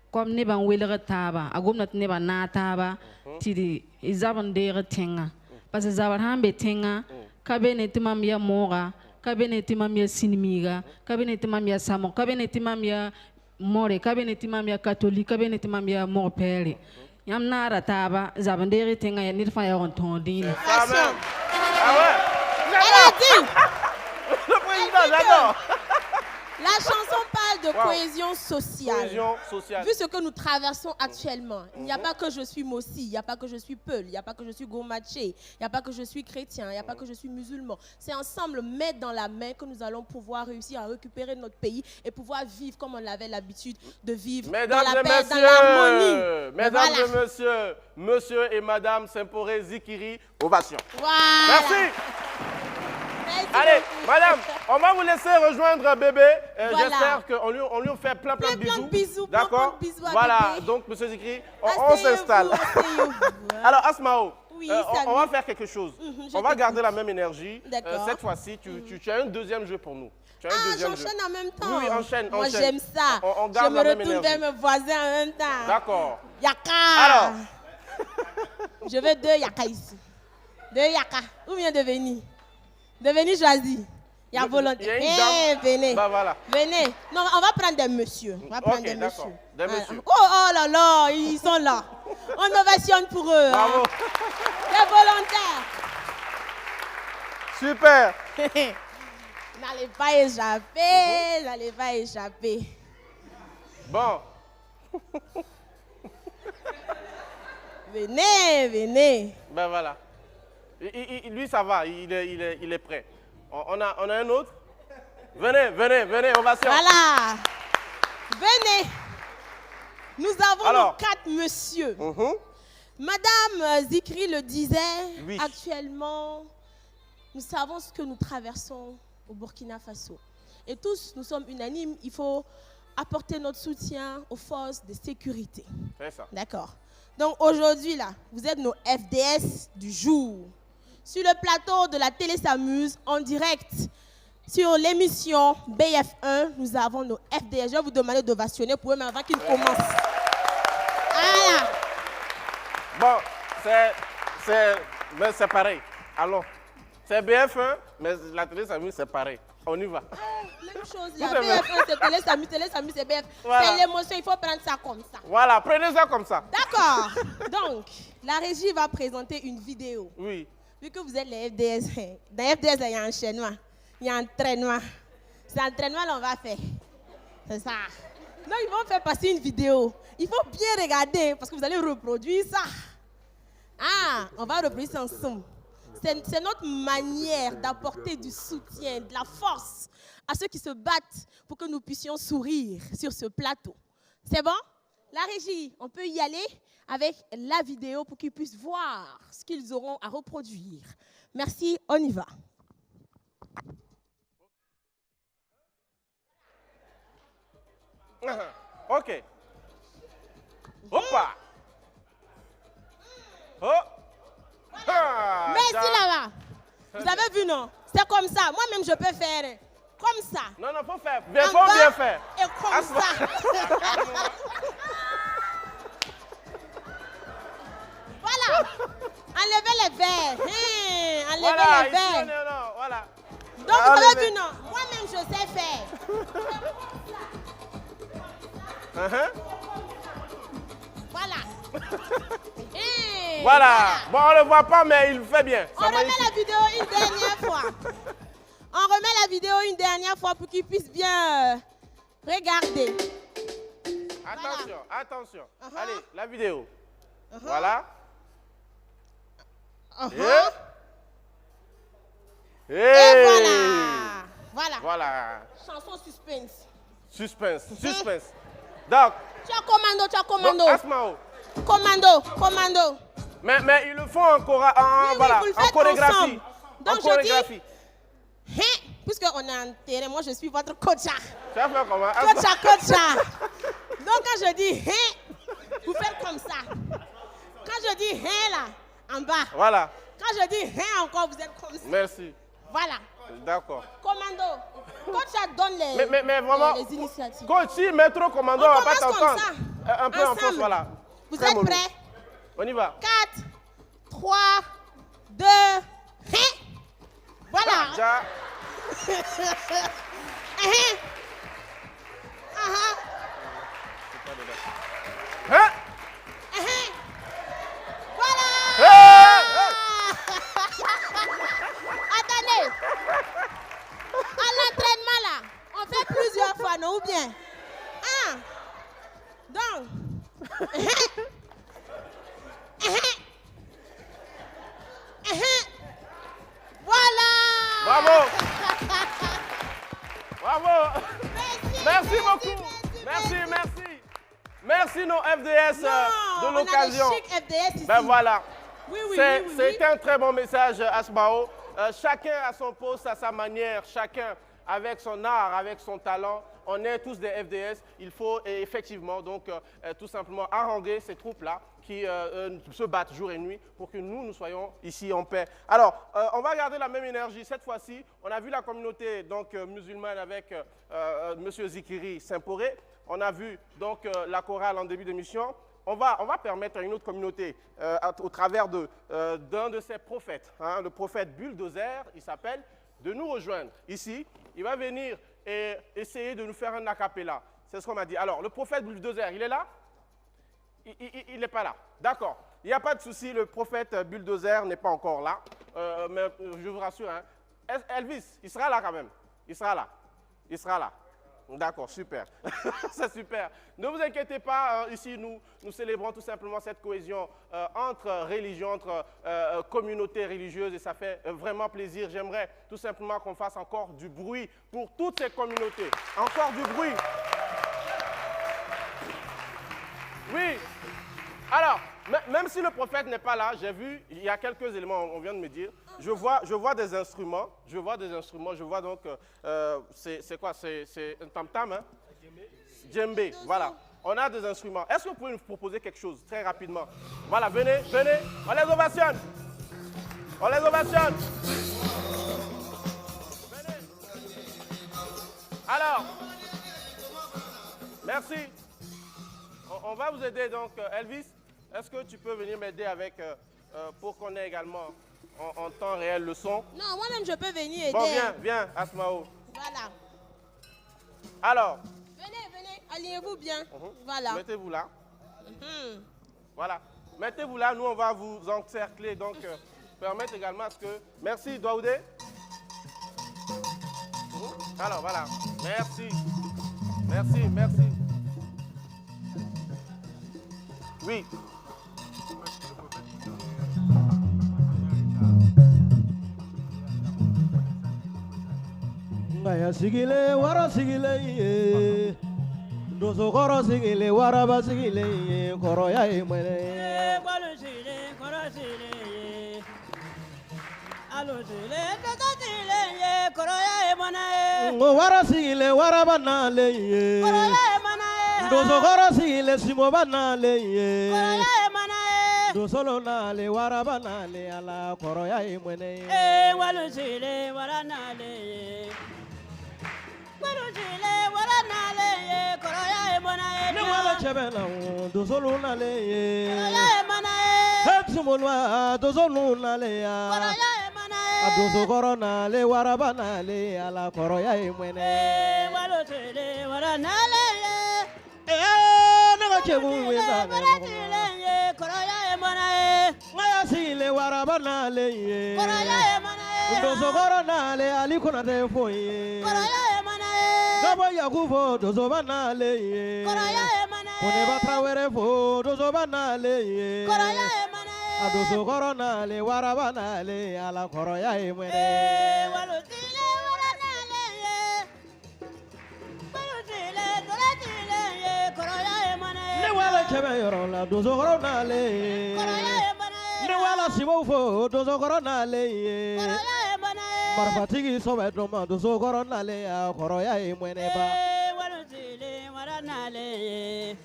comme ne ban welere taba a gomna ne ban na taba tidi izaban de tenga. Parce que zabar hambe tenga kabene timam ya moga kabene timam ya sinmiga kabene timam ya samo kabene timam ya more kabene timam ya catholique kabene timam ya morpere yam nara taba zabandere tenga ya nirfa ya ontondine. Ah ouais. Elle a dit. Le président, j'adore. La chanson parle de cohésion sociale. Cohésion sociale. Vu ce que nous traversons actuellement, il n'y a pas que je suis Mossi, il n'y a pas que je suis Peul, il n'y a pas que je suis Gomaché, il n'y a pas que je suis chrétien, il n'y a pas que je suis musulman. C'est ensemble, main dans la main, que nous allons pouvoir réussir à récupérer notre pays et pouvoir vivre comme on avait l'habitude de vivre dans la paix, dans l'harmonie. Mesdames et messieurs, monsieur et madame Simporé Zikiri, ovation. Voilà. Merci. Allez, madame, on va vous laisser rejoindre bébé. J'espère qu'on lui fait plein de bisous. D'accord. Voilà, donc monsieur Zikri, on s'installe. Alors Asmao, oui, on va faire quelque chose. On va garder la même énergie. Cette fois-ci, tu as un deuxième jeu pour nous. J'enchaîne en même temps. Oui, enchaîne. Moi, j'aime ça. On garde je me retourne vers mes voisins en même temps. D'accord. Yaka. Alors. Je veux 2 Yaka ici. 2 Yaka. Où vient de venir? De venir choisir. Il y a volonté. Venez. Bah, voilà. Venez. Non, on va prendre des messieurs. On va prendre des messieurs. Des messieurs. Oh là là, ils sont là. On ovationne pour eux. Bravo. Des volontaires. Super. N'allez pas échapper. N'allez pas échapper. Bon. Venez. Ben voilà. Lui, ça va, il est prêt. On a un autre? Venez, ovation. Voilà. Venez. Nous avons nos 4 messieurs. Madame Zikri le disait, actuellement, nous savons ce que nous traversons au Burkina Faso. Et tous, nous sommes unanimes, il faut apporter notre soutien aux forces de sécurité. C'est ça. D'accord. Donc aujourd'hui, là, vous êtes nos FDS du jour. Sur le plateau de la télé s'amuse, en direct, sur l'émission BF1, nous avons nos FDS. Je vais vous demander d'ovationner pour eux, mais avant qu'ils commencent. Voilà. Bon, c'est pareil. Allons. C'est BF1, mais la télé s'amuse, c'est pareil. On y va. Même chose là. BF1, c'est télé s'amuse, c'est BF. Voilà. C'est l'émotion, il faut prendre ça comme ça. Voilà, prenez ça comme ça. D'accord. Donc, la régie va présenter une vidéo. Oui. Vu que vous êtes les FDS, dans les FDS, il y a un enchaînement, il y a un entraînement. C'est l'entraînement qu'on va faire. C'est ça. Donc, ils vont faire passer une vidéo. Il faut bien regarder parce que vous allez reproduire ça. Ah, on va reproduire ça ensemble. C'est notre manière d'apporter du soutien, de la force à ceux qui se battent pour que nous puissions sourire sur ce plateau. C'est bon? La régie, on peut y aller avec la vidéo pour qu'ils puissent voir ce qu'ils auront à reproduire. Merci, on y va. Ok. Hoppa. Oh. Ah, merci là-bas. Vous avez vu, non? C'est comme ça. Moi-même, je peux faire comme ça. Non, faut faire. Faut bien faire. Et comme ça. Voilà. Enlevez les verres. Enlevez les verres. Non, voilà. Donc, vous avez vu, non? Moi-même, je sais faire. Voilà. Voilà. Bon, on ne le voit pas, mais il fait bien. On remet la vidéo une dernière fois. On remet la vidéo une dernière fois pour qu'ils puissent bien regarder. Attention, attention. Allez, la vidéo. Voilà. Et voilà. Voilà. Chanson suspense. Suspense. Donc. Tu as commando. Donc, Asmao. Commando. Mais ils le font en chorégraphie. Ensemble. Donc je dis, puisqu'on est en terrain, moi je suis votre coach. Tu vas faire comment? Coach. Donc quand je dis vous faites comme ça. Quand je dis là, en bas. Voilà. Quand je dis encore, vous êtes comme ça. Merci. Voilà. D'accord. Commando. Coach donne les, mais vraiment, les initiatives. Coach, si met trop commando, on va pas t'entendre. Un peu ensemble. en force, voilà. Vous êtes prêts? On y va. 4, 3, 2, voilà. Déjà. Bravo. Bravo. Merci beaucoup. Merci. Merci nos FDS de l'occasion. On a les chics FDS ici. Ben voilà. Oui. C'était un très bon message, Asmao. Chacun à son poste, à sa manière, chacun avec son art, avec son talent. On est tous des FDS. Il faut effectivement donc tout simplement haranguer ces troupes-là qui se battent jour et nuit pour que nous soyons ici en paix. Alors, on va garder la même énergie. Cette fois-ci, on a vu la communauté donc, musulmane avec M. Zikiri s'imporer. On a vu donc la chorale en début d'émission. On va permettre à une autre communauté, au travers d'un de ses prophètes, hein, le prophète Bulldozer, il s'appelle, de nous rejoindre ici. Il va venir et essayer de nous faire un acapella. C'est ce qu'on m'a dit. Alors, le prophète Bulldozer, il est là? Il n'est pas là. D'accord. Il n'y a pas de souci, le prophète Bulldozer n'est pas encore là. Mais je vous rassure, hein, Elvis, il sera là quand même. Il sera là. D'accord, super. C'est super. Ne vous inquiétez pas, ici nous célébrons tout simplement cette cohésion entre religions, entre communautés religieuses et ça fait vraiment plaisir. J'aimerais tout simplement qu'on fasse encore du bruit pour toutes ces communautés. Encore du bruit. Oui. Alors, même si le prophète n'est pas là, j'ai vu, il y a quelques éléments, on vient de me dire. Je vois des instruments. Je vois donc, c'est quoi? C'est un tam-tam, hein? Djembé, voilà. On a des instruments. Est-ce que vous pouvez nous proposer quelque chose, très rapidement? Voilà, venez. On les ovationne. Venez. Alors, merci. On va vous aider, donc, Elvis. Est-ce que tu peux venir m'aider avec, pour qu'on ait également en temps réel le son? Non, moi-même je peux venir aider. Bon, viens, Asmao. Voilà. Alors. Venez, alignez-vous bien. Voilà. Mettez-vous là. Voilà. Mettez-vous là, nous on va vous encercler, donc permettre également à ce que... Merci, Daoudé. Alors, voilà. Merci. Oui. Ngaya sigile wara sigile ye dozo koro sigile wara ba sigile ye koro ya imene balu sigile koro sigile ye alu sigile dozo sigile ye koro ya imene ngo wara sigile wara ba na le ye koro ya imene dozo koro sigile simo ba na le ye koro ya imene dozo lo na le wara ba na le ala koro ya imene walu sigile wara na le ye ne wala chebela dozolu na le ye hepsumulwa dozolu na le ya adozo korona le waraba na le ala koro ya imwene walo tele wara na le ye ne ga chebu we na ye koro ya emana ngaya sile waraba na le ye koro ya emana dozo korona le ali kuna te fo ye koro ya emana Gabo Yakufo dozo bana le ye Kone batrawere fo dozo bana le ye Adozo korona le warabana le ala koro ya emwene walutile warana le ye walutile dolatile ye koro ya emana Ne wala chebe yoro la dozo korona le ye Ne wala sibo fo dozo korona le ye Marfatigi sobe doma dozo korona le ya koro ya emwene ba walutile warana le ye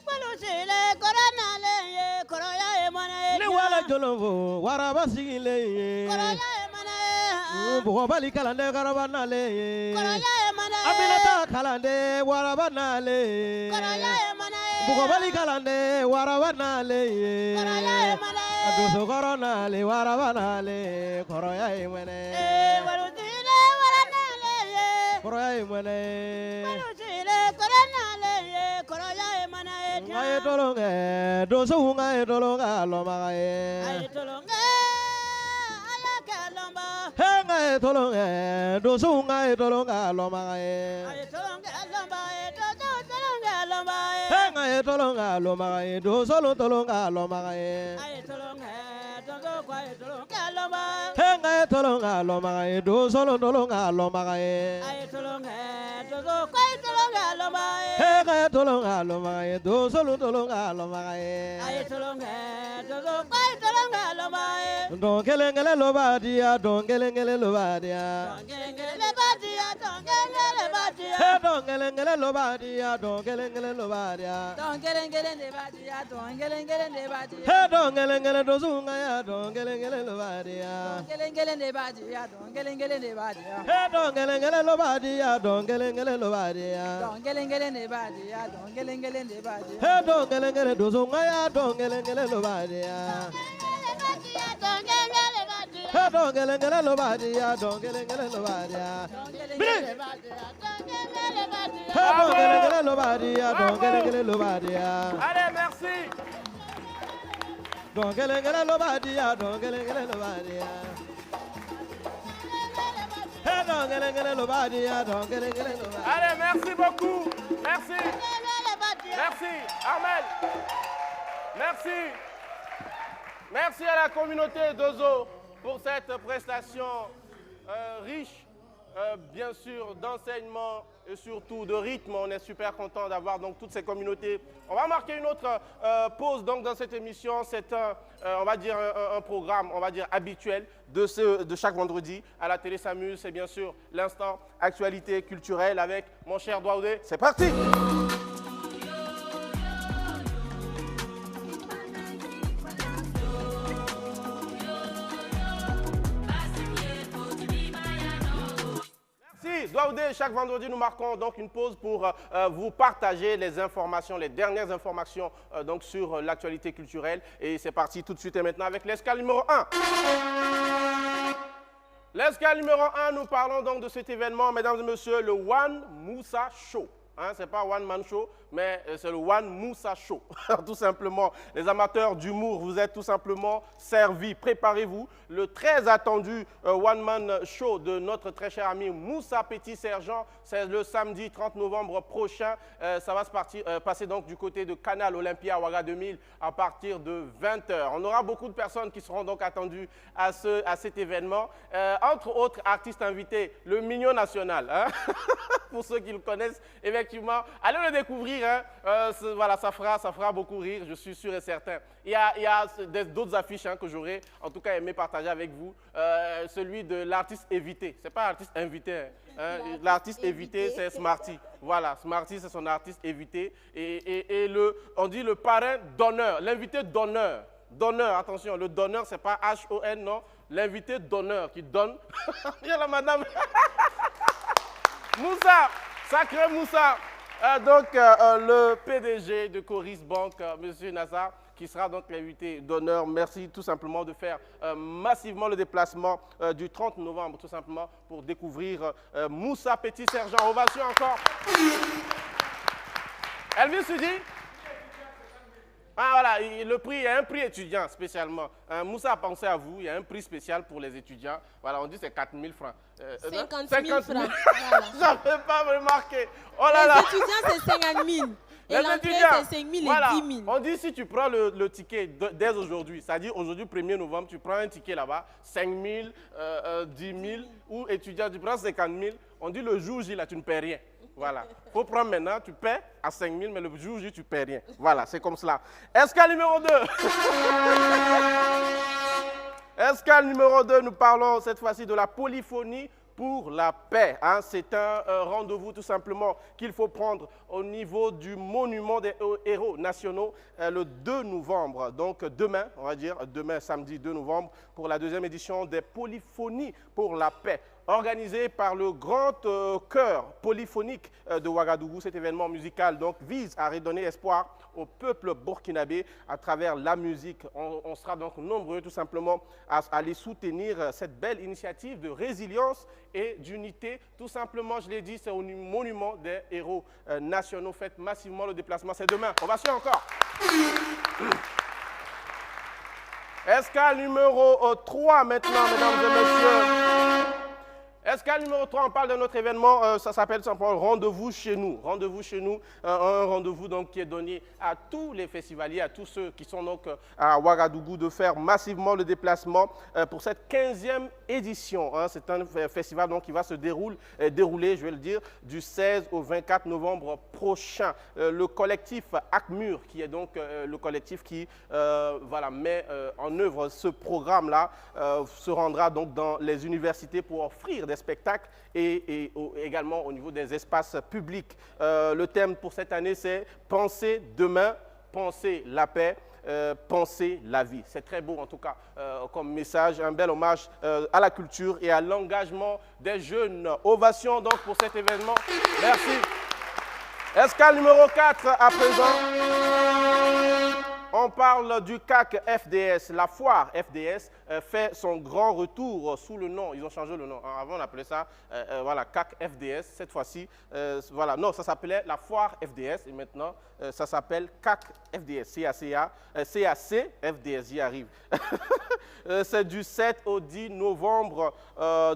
walutile korona le ye koro ya emana Ne wala jolofo waraba sigile ye koro ya emana Bugo bali kalande karabana le ye koro ya emana Aminata kalande warabana le ye koro ya emana Bugo bali kalande warabana le ye koro ya emana Adoso korona le warabana le koro ya emwene walutile warana le ye koro ya emwene walutile korona le ye koro ya emana Ngaye tolonge doso ngaye tolonga loma ye ay tolonge ala kalomba Ngaye tolonge doso ngaye tolonga loma ye ay tolonge lomba doso tolonge lomba Ngaye tolonga loma ye doso lo tolonga loma ye ay tolonge doso kwa tolonge lomba Ngaye tolonga lomae do solo tolonga lomae Ay tolonga dozo kai tolonga lomae he ka tolonga lomae do solo tolonga lomae Ay tolonga dozo kai tolonga lomae don kelengele lobadia don kelengele lobadia Dongele badia dongele badia he don kelengele lobadia don kelengele lobadia Dongele badia dongele badia he don kelengele do zunga ya don kelengele lobadia Dongele badia dongele badia he don kelengele lobadia don kelengele lobadia Dongele badia dongele badia he don kelengele do zunga ya don kelengele lobadia he don kelengele lobadia don kelengele lobadia Allez, merci. Allez, merci beaucoup. Merci. Merci, Armel. Merci. Merci à la communauté d'Ozo pour cette prestation riche, bien sûr, d'enseignement et surtout de rythme. On est super content d'avoir donc toutes ces communautés. On va marquer une autre pause donc dans cette émission. C'est on va dire un programme, on va dire habituel de chaque vendredi à la télé s'amuse. C'est bien sûr l'instant actualité culturelle avec mon cher Douaoudé. C'est parti. Douaoudé, chaque vendredi, nous marquons donc une pause pour vous partager les informations, les dernières informations donc sur l'actualité culturelle. Et c'est parti tout de suite et maintenant avec l'escale numéro 1. L'escale numéro 1, nous parlons donc de cet événement, mesdames et messieurs, le One Moussa Show. Hein, ce n'est pas One Man Show, mais c'est le One Moussa Show. Tout simplement, les amateurs d'humour, vous êtes tout simplement servis. Préparez-vous. Le très attendu One Man Show de notre très cher ami Moussa Petit Sergent, c'est le samedi 30 novembre prochain. Ça va se passer donc du côté de Canal Olympia Ouaga 2000 à partir de 20h. On aura beaucoup de personnes qui seront donc attendues à cet événement. Entre autres artistes invités, le Mignon National. Hein pour ceux qui le connaissent, effectivement, allez le découvrir. Hein. Voilà, ça fera beaucoup rire, je suis sûr et certain. Il y a d'autres affiches hein, que j'aurais en tout cas aimé partager avec vous. Celui de l'artiste évité. Ce n'est pas l'artiste invité. Hein. L'artiste évité, c'est Smarty. Voilà, Smarty, c'est son artiste évité. Et on dit le parrain d'honneur, l'invité d'honneur. Donneur, attention, le donneur, ce n'est pas H-O-N, non. L'invité d'honneur qui donne. Il y a la madame. Moussa, sacré Moussa. Donc, le PDG de Coris Bank, M. Nassar, qui sera donc l'invité d'honneur. Merci tout simplement de faire massivement le déplacement du 30 novembre, tout simplement, pour découvrir Moussa Petit Sergent. Ovation encore. Elvis Sudi. Ah voilà, le prix, il y a un prix étudiant spécialement. Moussa a pensé à vous, il y a un prix spécial pour les étudiants. Voilà, on dit c'est 4 000 francs. 50 000 francs. Voilà. J'avais pas remarqué. Oh là là. Les étudiants, c'est 50 000. Et l'entrée, c'est 5 000 et 10 000. On dit si tu prends le ticket dès aujourd'hui, c'est-à-dire aujourd'hui, 1er novembre, tu prends un ticket là-bas, 5 000, 10 000, ou étudiant, tu prends 50 000, on dit le jour J, là, tu ne paies rien. Voilà. Il faut prendre maintenant, tu paies à 5 000, mais le jour J, tu ne paies rien. Voilà, c'est comme cela. Escale numéro 2. Escale numéro 2, nous parlons cette fois-ci de la polyphonie pour la paix. Hein. C'est un rendez-vous tout simplement qu'il faut prendre au niveau du monument des héros nationaux le 2 novembre. Donc demain, on va dire, demain samedi 2 novembre, pour la deuxième édition des polyphonies pour la paix. Organisé par le grand chœur polyphonique de Ouagadougou, cet événement musical donc, vise à redonner espoir au peuple burkinabé à travers la musique. On sera donc nombreux tout simplement à aller soutenir cette belle initiative de résilience et d'unité. Tout simplement, je l'ai dit, c'est au monument des héros nationaux. Faites massivement le déplacement, c'est demain. On va suivre encore. Escale numéro 3 maintenant, mesdames et messieurs. Escale numéro 3, on parle de notre événement, ça s'appelle simplement Rendez-vous chez nous. Rendez-vous chez nous, un rendez-vous donc qui est donné à tous les festivaliers, à tous ceux qui sont donc à Ouagadougou de faire massivement le déplacement pour cette 15e édition. Hein. C'est un festival donc, qui va se dérouler, je vais le dire, du 16 au 24 novembre prochain. Le collectif ACMUR, qui est donc le collectif qui voilà, met en œuvre ce programme-là, se rendra donc dans les universités pour offrir des spectacles et également au niveau des espaces publics. Le thème pour cette année, c'est « Penser demain, penser la paix ». Penser la vie. C'est très beau en tout cas comme message, un bel hommage à la culture et à l'engagement des jeunes. Ovation donc pour cet événement. Merci. Escale numéro 4 à présent. On parle du CAC FDS. La foire FDS fait son grand retour sous le nom. Ils ont changé le nom. Avant, on appelait ça voilà, CAC FDS. Cette fois-ci, voilà, non, ça s'appelait la foire FDS. Et maintenant, ça s'appelle CAC FDS. CAC FDS, j'y arrive. C'est du 7 au 10 novembre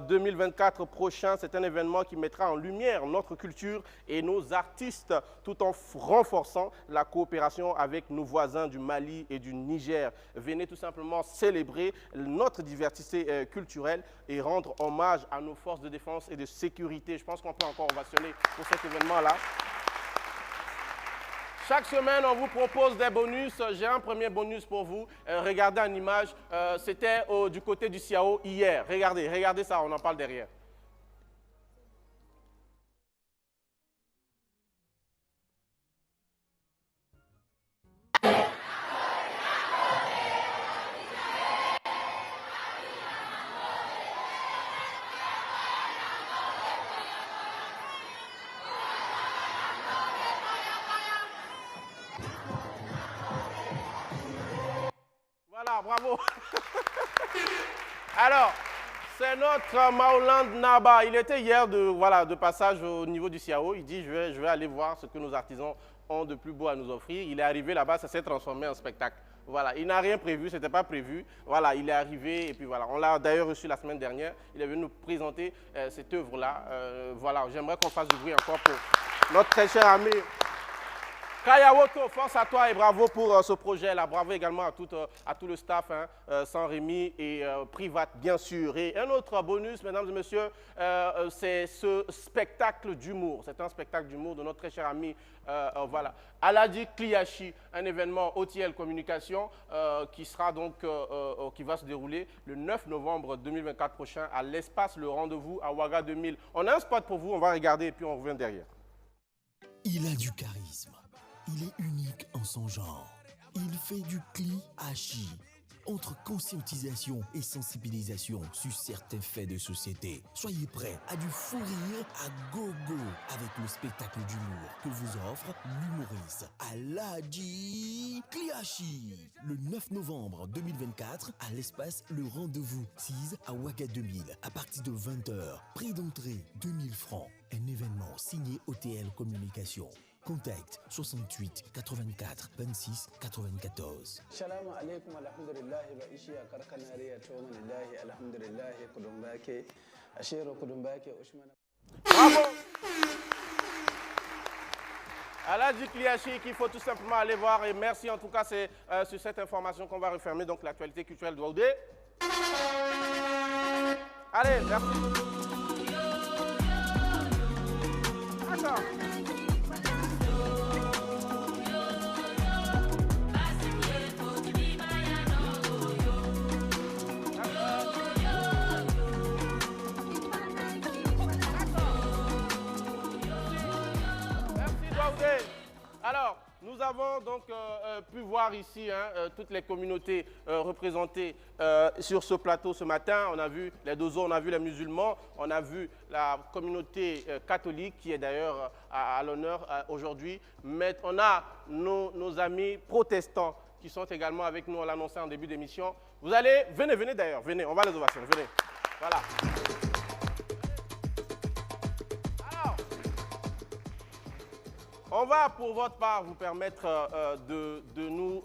2024 prochain. C'est un événement qui mettra en lumière notre culture et nos artistes tout en renforçant la coopération avec nos voisins du Mali et du Niger. Venez tout simplement célébrer notre diversité culturelle et rendre hommage à nos forces de défense et de sécurité. Je pense qu'on peut encore ovationner pour cet événement-là. Chaque semaine, on vous propose des bonus. J'ai un premier bonus pour vous. Regardez en image. C'était du côté du Siao hier. Regardez ça, on en parle derrière. Voilà, bravo. Alors, c'est notre Maouland Naba. Il était hier de passage au niveau du Siao. Il dit, je vais aller voir ce que nos artisans ont de plus beau à nous offrir. Il est arrivé là-bas, ça s'est transformé en spectacle. Voilà, il n'a rien prévu, ce n'était pas prévu. Voilà, il est arrivé et puis voilà. On l'a d'ailleurs reçu la semaine dernière. Il est venu nous présenter cette œuvre-là. Voilà, j'aimerais qu'on fasse du bruit encore pour notre très cher ami Kayawoto. Force à toi et bravo pour ce projet-là. Bravo également à tout le staff, hein, sans Rémi et Privat, bien sûr. Et un autre bonus, mesdames et messieurs, c'est ce spectacle d'humour. C'est un spectacle d'humour de notre très cher ami voilà, Aladi Kliachi, un événement OTL Communication qui sera donc, qui va se dérouler le 9 novembre 2024 prochain à l'espace Le Rendez-vous à Ouaga 2000. On a un spot pour vous, on va regarder et puis on revient derrière. Il a du charisme. Il est unique en son genre. Il fait du Kliachi. Entre conscientisation et sensibilisation sur certains faits de société. Soyez prêts à du fou rire à gogo avec le spectacle d'humour que vous offre l'humoriste Aladi Kliachi. Le 9 novembre 2024 à l'espace Le Rendez-vous 6 à Ouaga 2000 à partir de 20h. Prix d'entrée 2000 francs. Un événement signé OTL Communication. Contact 68 84 26 94. Salam alaikum alhamdulillah ba ishi a karkanare ya to manillahi alhamdulillah kudumbake ashiro kudumbake ushmana. Bravo. Aladi Kliachi qu'il faut tout simplement aller voir et merci en tout cas c'est sur cette information qu'on va refermer donc l'actualité culturelle de Waoudé. Allez, merci. D'accord. Alors, nous avons donc pu voir ici toutes les communautés représentées sur ce plateau ce matin. On a vu les Dozo, on a vu les musulmans, on a vu la communauté catholique qui est d'ailleurs à l'honneur aujourd'hui. Mais on a nos amis protestants qui sont également avec nous, on l'a annoncé en début d'émission. Vous allez, venez d'ailleurs, venez, on va les ovations, venez. Voilà. On va, pour votre part, vous permettre de nous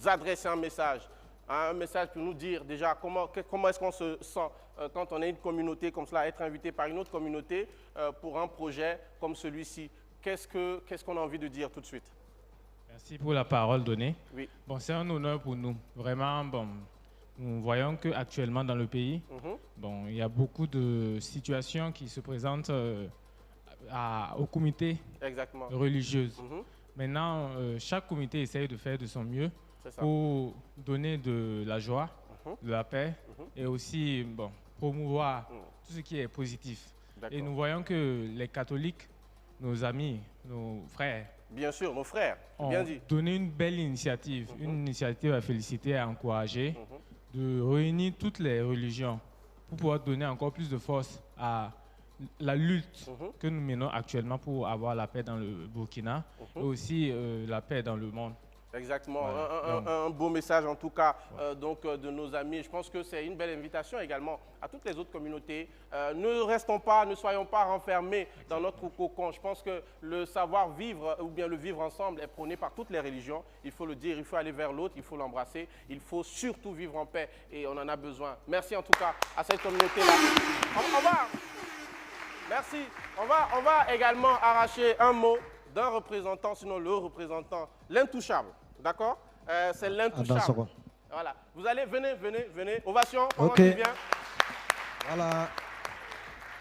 adresser un message. un message pour nous dire déjà comment est-ce qu'on se sent quand on est une communauté comme cela, être invité par une autre communauté pour un projet comme celui-ci. Qu'est-ce qu'on a envie de dire tout de suite? Merci pour la parole donnée. Oui. Bon, c'est un honneur pour nous. Vraiment, bon, nous voyons qu'actuellement dans le pays, bon, il y a beaucoup de situations qui se présentent aux comités religieux. Maintenant, chaque comité essaye de faire de son mieux pour donner de la joie, de la paix et aussi promouvoir tout ce qui est positif. Et nous voyons que les catholiques, nos amis, nos frères, bien sûr, nos frères, ont bien dit, donné une belle initiative, une initiative à féliciter, à encourager, de réunir toutes les religions pour pouvoir donner encore plus de force à la lutte que nous menons actuellement pour avoir la paix dans le Burkina et aussi la paix dans le monde. Exactement, Voilà. un beau message en tout cas de nos amis. Je pense que c'est une belle invitation également à toutes les autres communautés. Ne soyons pas renfermés dans notre cocon. Je pense que le savoir-vivre ou bien le vivre ensemble est prôné par toutes les religions. Il faut le dire, il faut aller vers l'autre, il faut l'embrasser. Il faut surtout vivre en paix et on en a besoin. Merci en tout cas à cette communauté-là. Merci. On va également arracher un mot d'un représentant, sinon le représentant, l'intouchable. D'accord? C'est l'intouchable. Voilà. Vous allez, venez. Ovation, pendant qu'il vient. Voilà.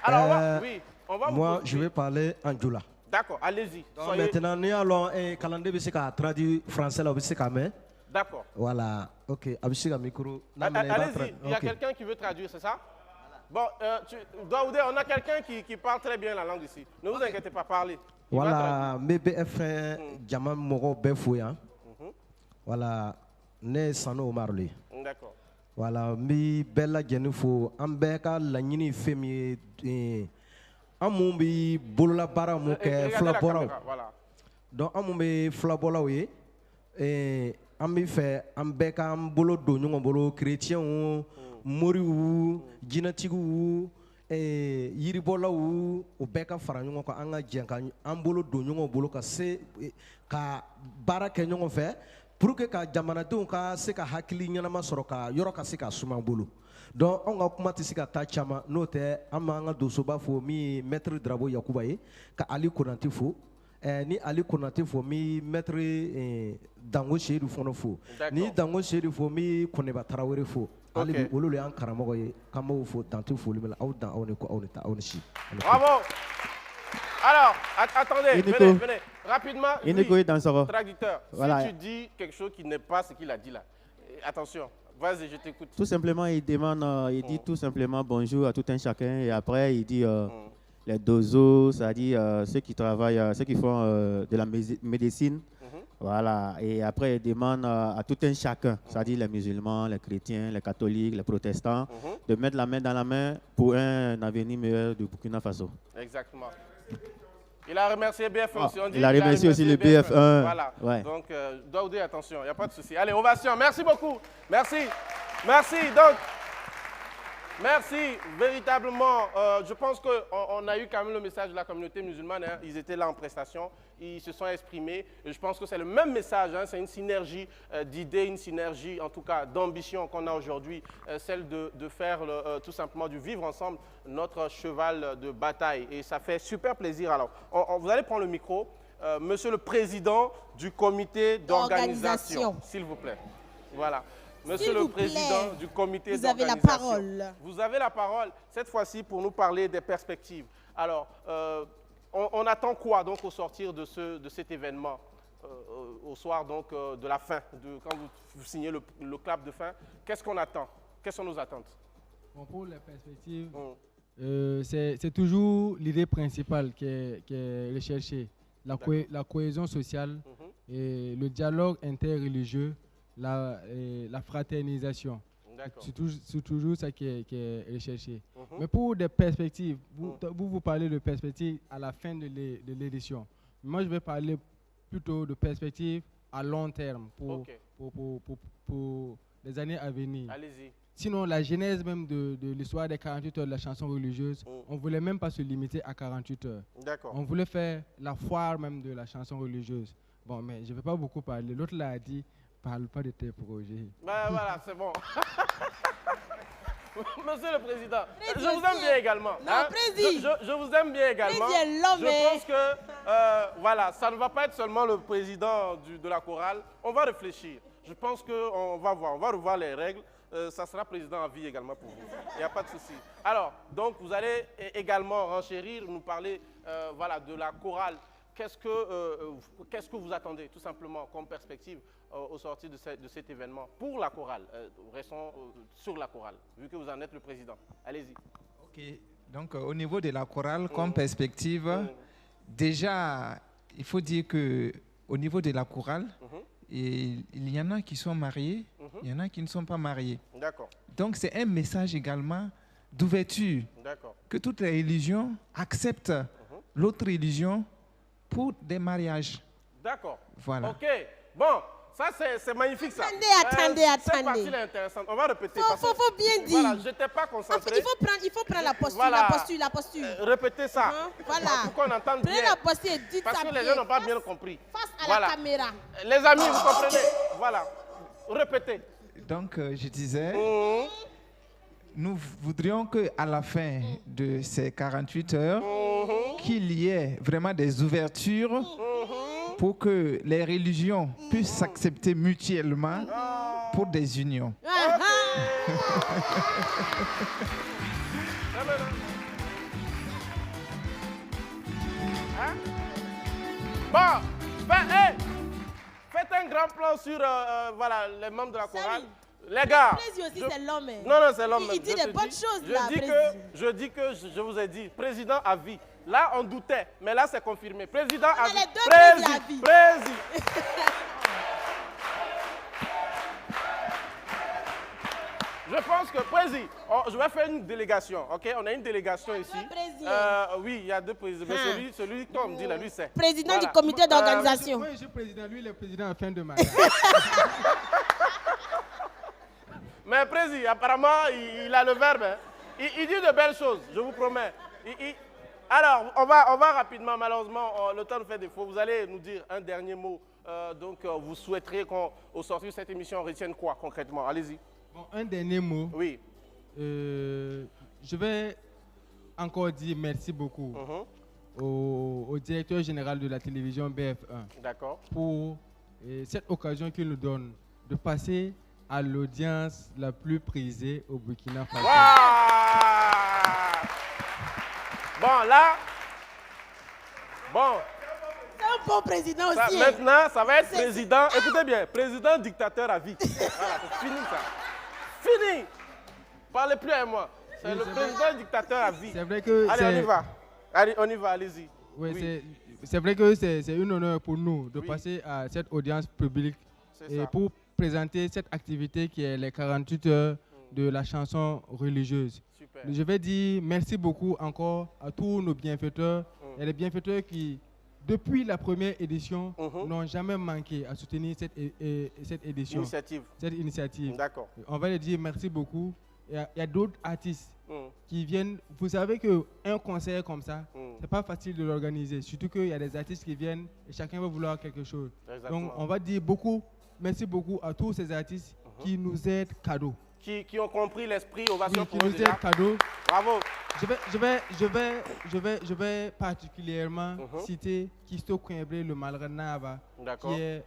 Alors, on va moi, vous je vais parler en Djoula. D'accord, allez-y. Maintenant, nous allons Kalandé Bisseka traduire français là, Bisseka mais. D'accord. Voilà. Ok. Abishika micro. Allez-y. Il y a quelqu'un qui veut traduire, c'est ça? Bon, Daoudé, on a quelqu'un qui parle très bien la langue ici. Ne vous inquiétez pas, parlez. Voilà, MBF Jaman Moro Befouya. Voilà, ne Sano Marley. D'accord. Voilà, mi Bella Jenufo, Ambeka, Lanini Femi, Amumbi, Bola Bara Muke, Flabora. Donc, Amumbi Flabola, oui. Et Ambi fait Ambeka, Ambolo Donyon, Bolo, Chrétien, Moriou, Ginatigu. Yiribola ou beka faranyo ko anga jenka ambolo do nyongo bolo ka se ka baraka nyongo fe pour que ka jamanadenw ka se ka hakili ɲɛnama sɔrɔ ka yɔrɔ ka se ka suma bolo donc an ka kuma tɛ se ka taa caman n'o tɛ an b'an ka dosoba fo min ye maître Darabo Yakuba ye ka Ali Konate fo ni Ali Konate fo mi maître Dango Seydou fana fo ni Dango Seydou fo mi Koneba Tarawele fo. Okay. Bravo. Alors, attendez, venez. Rapidement, traducteur, voilà. Si tu dis quelque chose qui n'est pas ce qu'il a dit là, attention, vas-y, je t'écoute. Tout simplement, il demande, il dit tout simplement bonjour à tout un chacun et après il dit les dozos, c'est-à-dire ceux qui travaillent, ceux qui font de la médecine. Voilà, et après il demande à tout un chacun, c'est-à-dire les musulmans, les chrétiens, les catholiques, les protestants, de mettre la main dans la main pour un avenir meilleur du Burkina Faso. Exactement. Il a remercié BF1 aussi. Il a remercié aussi le BF1. Voilà. Ouais. Donc, Daoudé, attention, il n'y a pas de souci. Allez, ovation. Merci beaucoup. Merci. Donc, merci, véritablement. Je pense qu'on a eu quand même le message de la communauté musulmane. Hein. Ils étaient là en prestation, ils se sont exprimés. Et je pense que c'est le même message. Hein. C'est une synergie d'idées, une synergie en tout cas d'ambition qu'on a aujourd'hui. Celle de faire tout simplement du vivre ensemble notre cheval de bataille. Et ça fait super plaisir. Alors, vous allez prendre le micro. Monsieur le président du comité d'organisation, s'il vous plaît. Voilà. Monsieur le président du comité d'organisation. Vous avez la parole. Vous avez la parole, cette fois-ci, pour nous parler des perspectives. Alors, on attend quoi donc au sortir de cet événement, au soir donc de la fin, quand vous signez le clap de fin? Qu'est-ce qu'on attend? Quelles sont nos attentes? Bon, pour les perspectives, c'est toujours l'idée principale qui est recherchée, la cohésion sociale et le dialogue interreligieux. La fraternisation, c'est toujours ça qui est recherché. Mais pour des perspectives, vous parlez de perspectives à la fin de l'édition. Moi, je vais parler plutôt de perspectives à long terme pour les années à venir. Allez-y. Sinon, la genèse même de l'histoire des 48 heures de la chanson religieuse, on ne voulait même pas se limiter à 48 heures. On voulait faire la foire même de la chanson religieuse. Bon, mais je ne vais pas beaucoup parler. L'autre l'a dit. parle pas de tes projets. Ben voilà, c'est bon. Monsieur le Président, je vous aime bien également. Non, Président. Je vous aime bien également. Je pense que voilà, ça ne va pas être seulement le président de la chorale. On va réfléchir. Je pense qu'on va voir, on va revoir les règles. Ça sera président à vie également pour vous. Il n'y a pas de souci. Alors, donc vous allez également renchérir, nous parler voilà, de la chorale. Qu'est-ce que vous attendez tout simplement comme perspective au sortir de cet événement pour la chorale? Restons sur la chorale, vu que vous en êtes le président. Allez-y. Ok, donc au niveau de la chorale, comme perspective, déjà, il faut dire qu'au niveau de la chorale, il y en a qui sont mariés, il y en a qui ne sont pas mariés. D'accord. Donc c'est un message également d'ouverture, que toutes les religions acceptent l'autre religion pour des mariages. D'accord. Voilà. Ok. Bon, ça c'est magnifique ça. Attendez. Cette partie est intéressante. On va répéter. Faut bien dire. Voilà, je n'étais pas concentré. Il faut prendre la posture, voilà. la posture. Répétez ça. Voilà. Pour qu'on entende bien. Prenez la posture et dites parce ça que bien. les gens n'ont pas bien compris. Face à la caméra. Les amis, vous comprenez? Voilà. Répétez. Donc, je disais, nous voudrions qu'à la fin de ces 48 heures, qu'il y ait vraiment des ouvertures pour que les religions puissent s'accepter mutuellement pour des unions. Bon, faites un grand plan sur voilà, les membres de la chorale. Les gars, aussi, c'est l'homme. Non, c'est l'homme. Il dit des bonnes choses là. Je vous ai dit, président à vie. Là, on doutait, mais là, c'est confirmé. Président à vie. Président. Je pense que, président, je vais faire une délégation, ok? On a une délégation ici. Oui, il y a deux présidents. Mais celui qu'on me dit là, lui, c'est. Président du comité d'organisation. Moi, je suis président, lui, il est président en fin de mandat. Mais président, apparemment, il a le verbe. Hein. Il dit de belles choses, je vous promets. Alors, on va rapidement, malheureusement, le temps nous fait défaut. Vous allez nous dire un dernier mot. Donc, vous souhaiteriez qu'au sortir de cette émission, on retienne quoi concrètement? Allez-y. Bon, un dernier mot. Oui. Je vais encore dire merci beaucoup au directeur général de la télévision BF1 pour cette occasion qu'il nous donne de passer à l'audience la plus prisée au Burkina Faso. Bon, là, c'est un bon président aussi. Maintenant, ça va être président, écoutez bien, président dictateur à vie. Voilà, c'est fini ça. Fini. Parlez plus à moi. C'est le président dictateur à vie. C'est vrai que allez, on y va. Allez, on y va, allez-y. Oui. C'est vrai que c'est un honneur pour nous de passer à cette audience publique et pour présenter cette activité qui est les 48 heures de la chanson religieuse. Super. Je vais dire merci beaucoup encore à tous nos bienfaiteurs et les bienfaiteurs qui, depuis la première édition, n'ont jamais manqué à soutenir cette édition. Cette initiative. D'accord. On va leur dire merci beaucoup. Il y a d'autres artistes qui viennent. Vous savez qu'un concert comme ça, c'est pas facile de l'organiser. Surtout qu'il y a des artistes qui viennent et chacun va vouloir quelque chose. Exactement. Donc on va dire merci beaucoup à tous ces artistes qui nous aident cadeau. Qui ont compris l'esprit ovation qui nous aident cadeau. Bravo. Je vais particulièrement citer Kisto Kouembré, le Malranava, qui est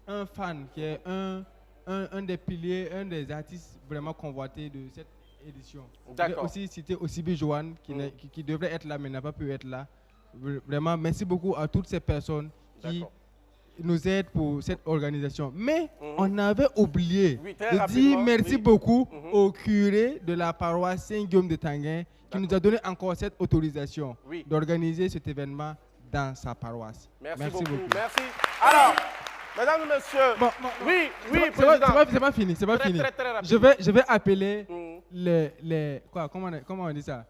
un fan, qui est un des piliers, un des artistes vraiment convoités de cette édition. Je vais aussi citer Osibi Joanne, qui devrait être là mais n'a pas pu être là. Vraiment, merci beaucoup à toutes ces personnes qui nous aident pour cette organisation. Mais on avait oublié de dire merci beaucoup au curé de la paroisse Saint-Guillaume de Tanguin qui nous a donné encore cette autorisation d'organiser cet événement dans sa paroisse. Merci beaucoup. Merci. Alors, mesdames et messieurs, c'est pas fini. Très je vais appeler comment on dit ça?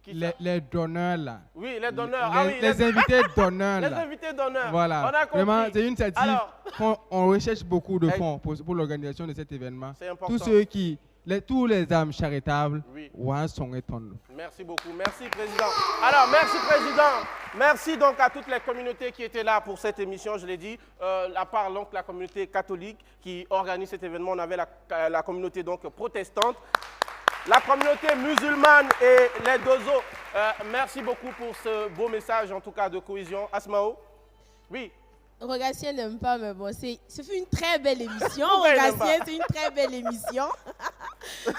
Les donneurs là. Oui, les donneurs. Les invités d'honneur là. Les invités d'honneur. Voilà. On a compris. Vraiment, c'est une initiative qu'on recherche beaucoup de fonds pour l'organisation de cet événement. C'est important. Tous ceux qui tous les âmes charitables. Oui. Merci beaucoup. Merci, Président. Alors, merci, Président. Merci donc à toutes les communautés qui étaient là pour cette émission, je l'ai dit. À part donc la communauté catholique qui organise cet événement, on avait la communauté donc protestante, la communauté musulmane et les Dozo. Merci beaucoup pour ce beau message, en tout cas, de cohésion. Asmao? Oui. Rogatien n'aime pas, mais bon, ce fut une très belle émission. Rogatien, c'est une très belle émission.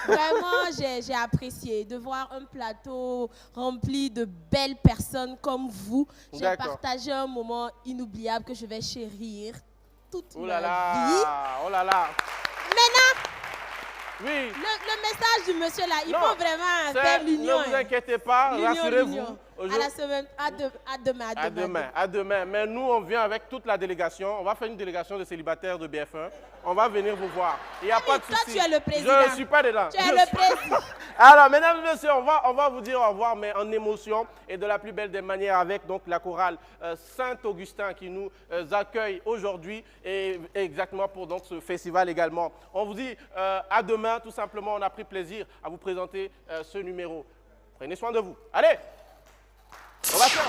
Vraiment, j'ai apprécié de voir un plateau rempli de belles personnes comme vous. J'ai partagé un moment inoubliable que je vais chérir toute ma vie. Oh là là. Maintenant, oui. Le message du monsieur là, il faut vraiment faire l'union. Ne vous inquiétez pas, rassurez-vous. À demain. Mais nous, on vient avec toute la délégation. On va faire une délégation de célibataires de BF1. On va venir vous voir. Il n'y a pas de souci. Toi, tu es le président. Je ne suis pas dedans. Tu es le président. Alors, mesdames et messieurs, on va vous dire au revoir, mais en émotion et de la plus belle des manières avec donc la chorale Saint-Augustin qui nous accueille aujourd'hui et exactement pour donc ce festival également. On vous dit à demain, tout simplement. On a pris plaisir à vous présenter ce numéro. Prenez soin de vous. Allez! On va faire.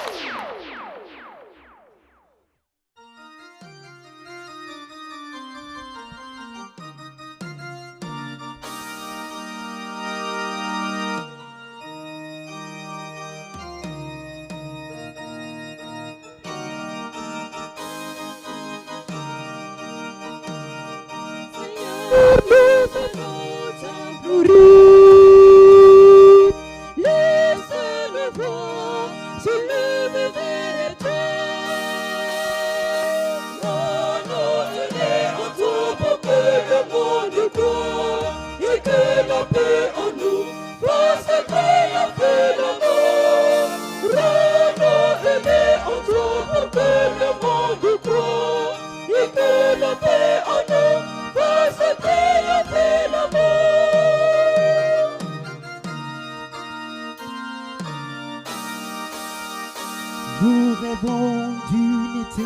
Nous rêvons d'unité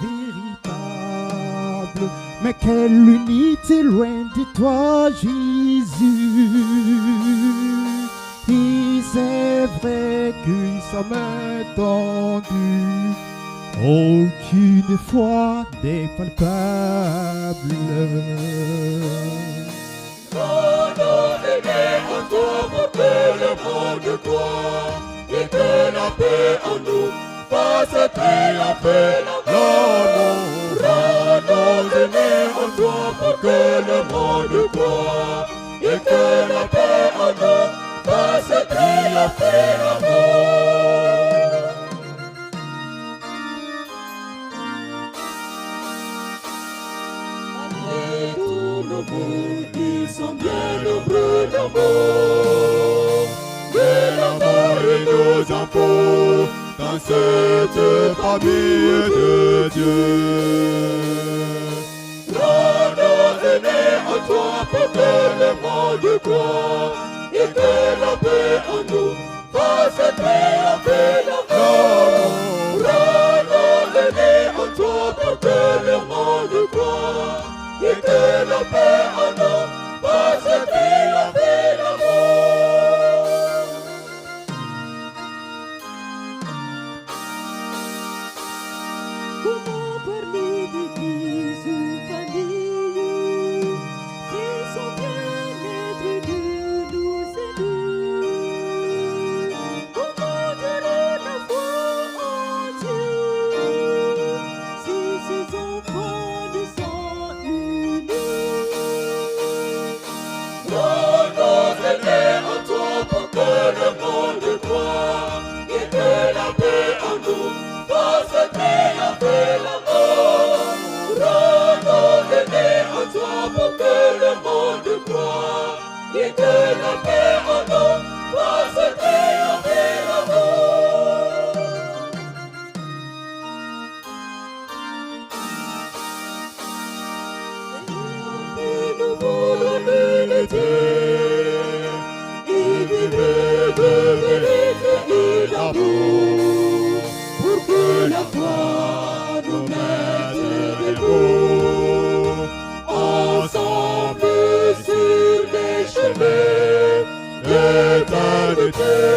véritable, mais quelle unité loin de toi, Jésus. Et c'est vrai qu'ils sommes entendus, aucune foi n'est palpable. En toi pour que le monde croit et que la paix en nous fasse triompher l'amour. Rends-nous en toi pour que le monde croit et que la paix en nous fasse triompher l'amour. Malgré tous nos bouts, ils sont bien nombreux d'amour. De l'amour et nos enfants dans cette famille de Dieu. Rends-nous aimés en toi pour que le monde croit et que la paix en nous fasse triompher l'amour. Rends-nous aimés en toi pour que le monde croit et que la paix en nous fasse triompher l'amour. Comment parler d'église ou famille si son bien-être de nous c'est nous? Comment donner la foi en Dieu si ses enfants ne sont unis? Rends-nous aimés en toi pour que le monde croit et que la paix en nous fasse triompher l'amour. Rends-nous aimés en toi pour que le monde croit et que la paix en nous fasse triompher l'amour. Nous voulons l'unité et vivre de vérité et d'amour pour que la foi nous mette debout ensemble sur les chemins. vérité.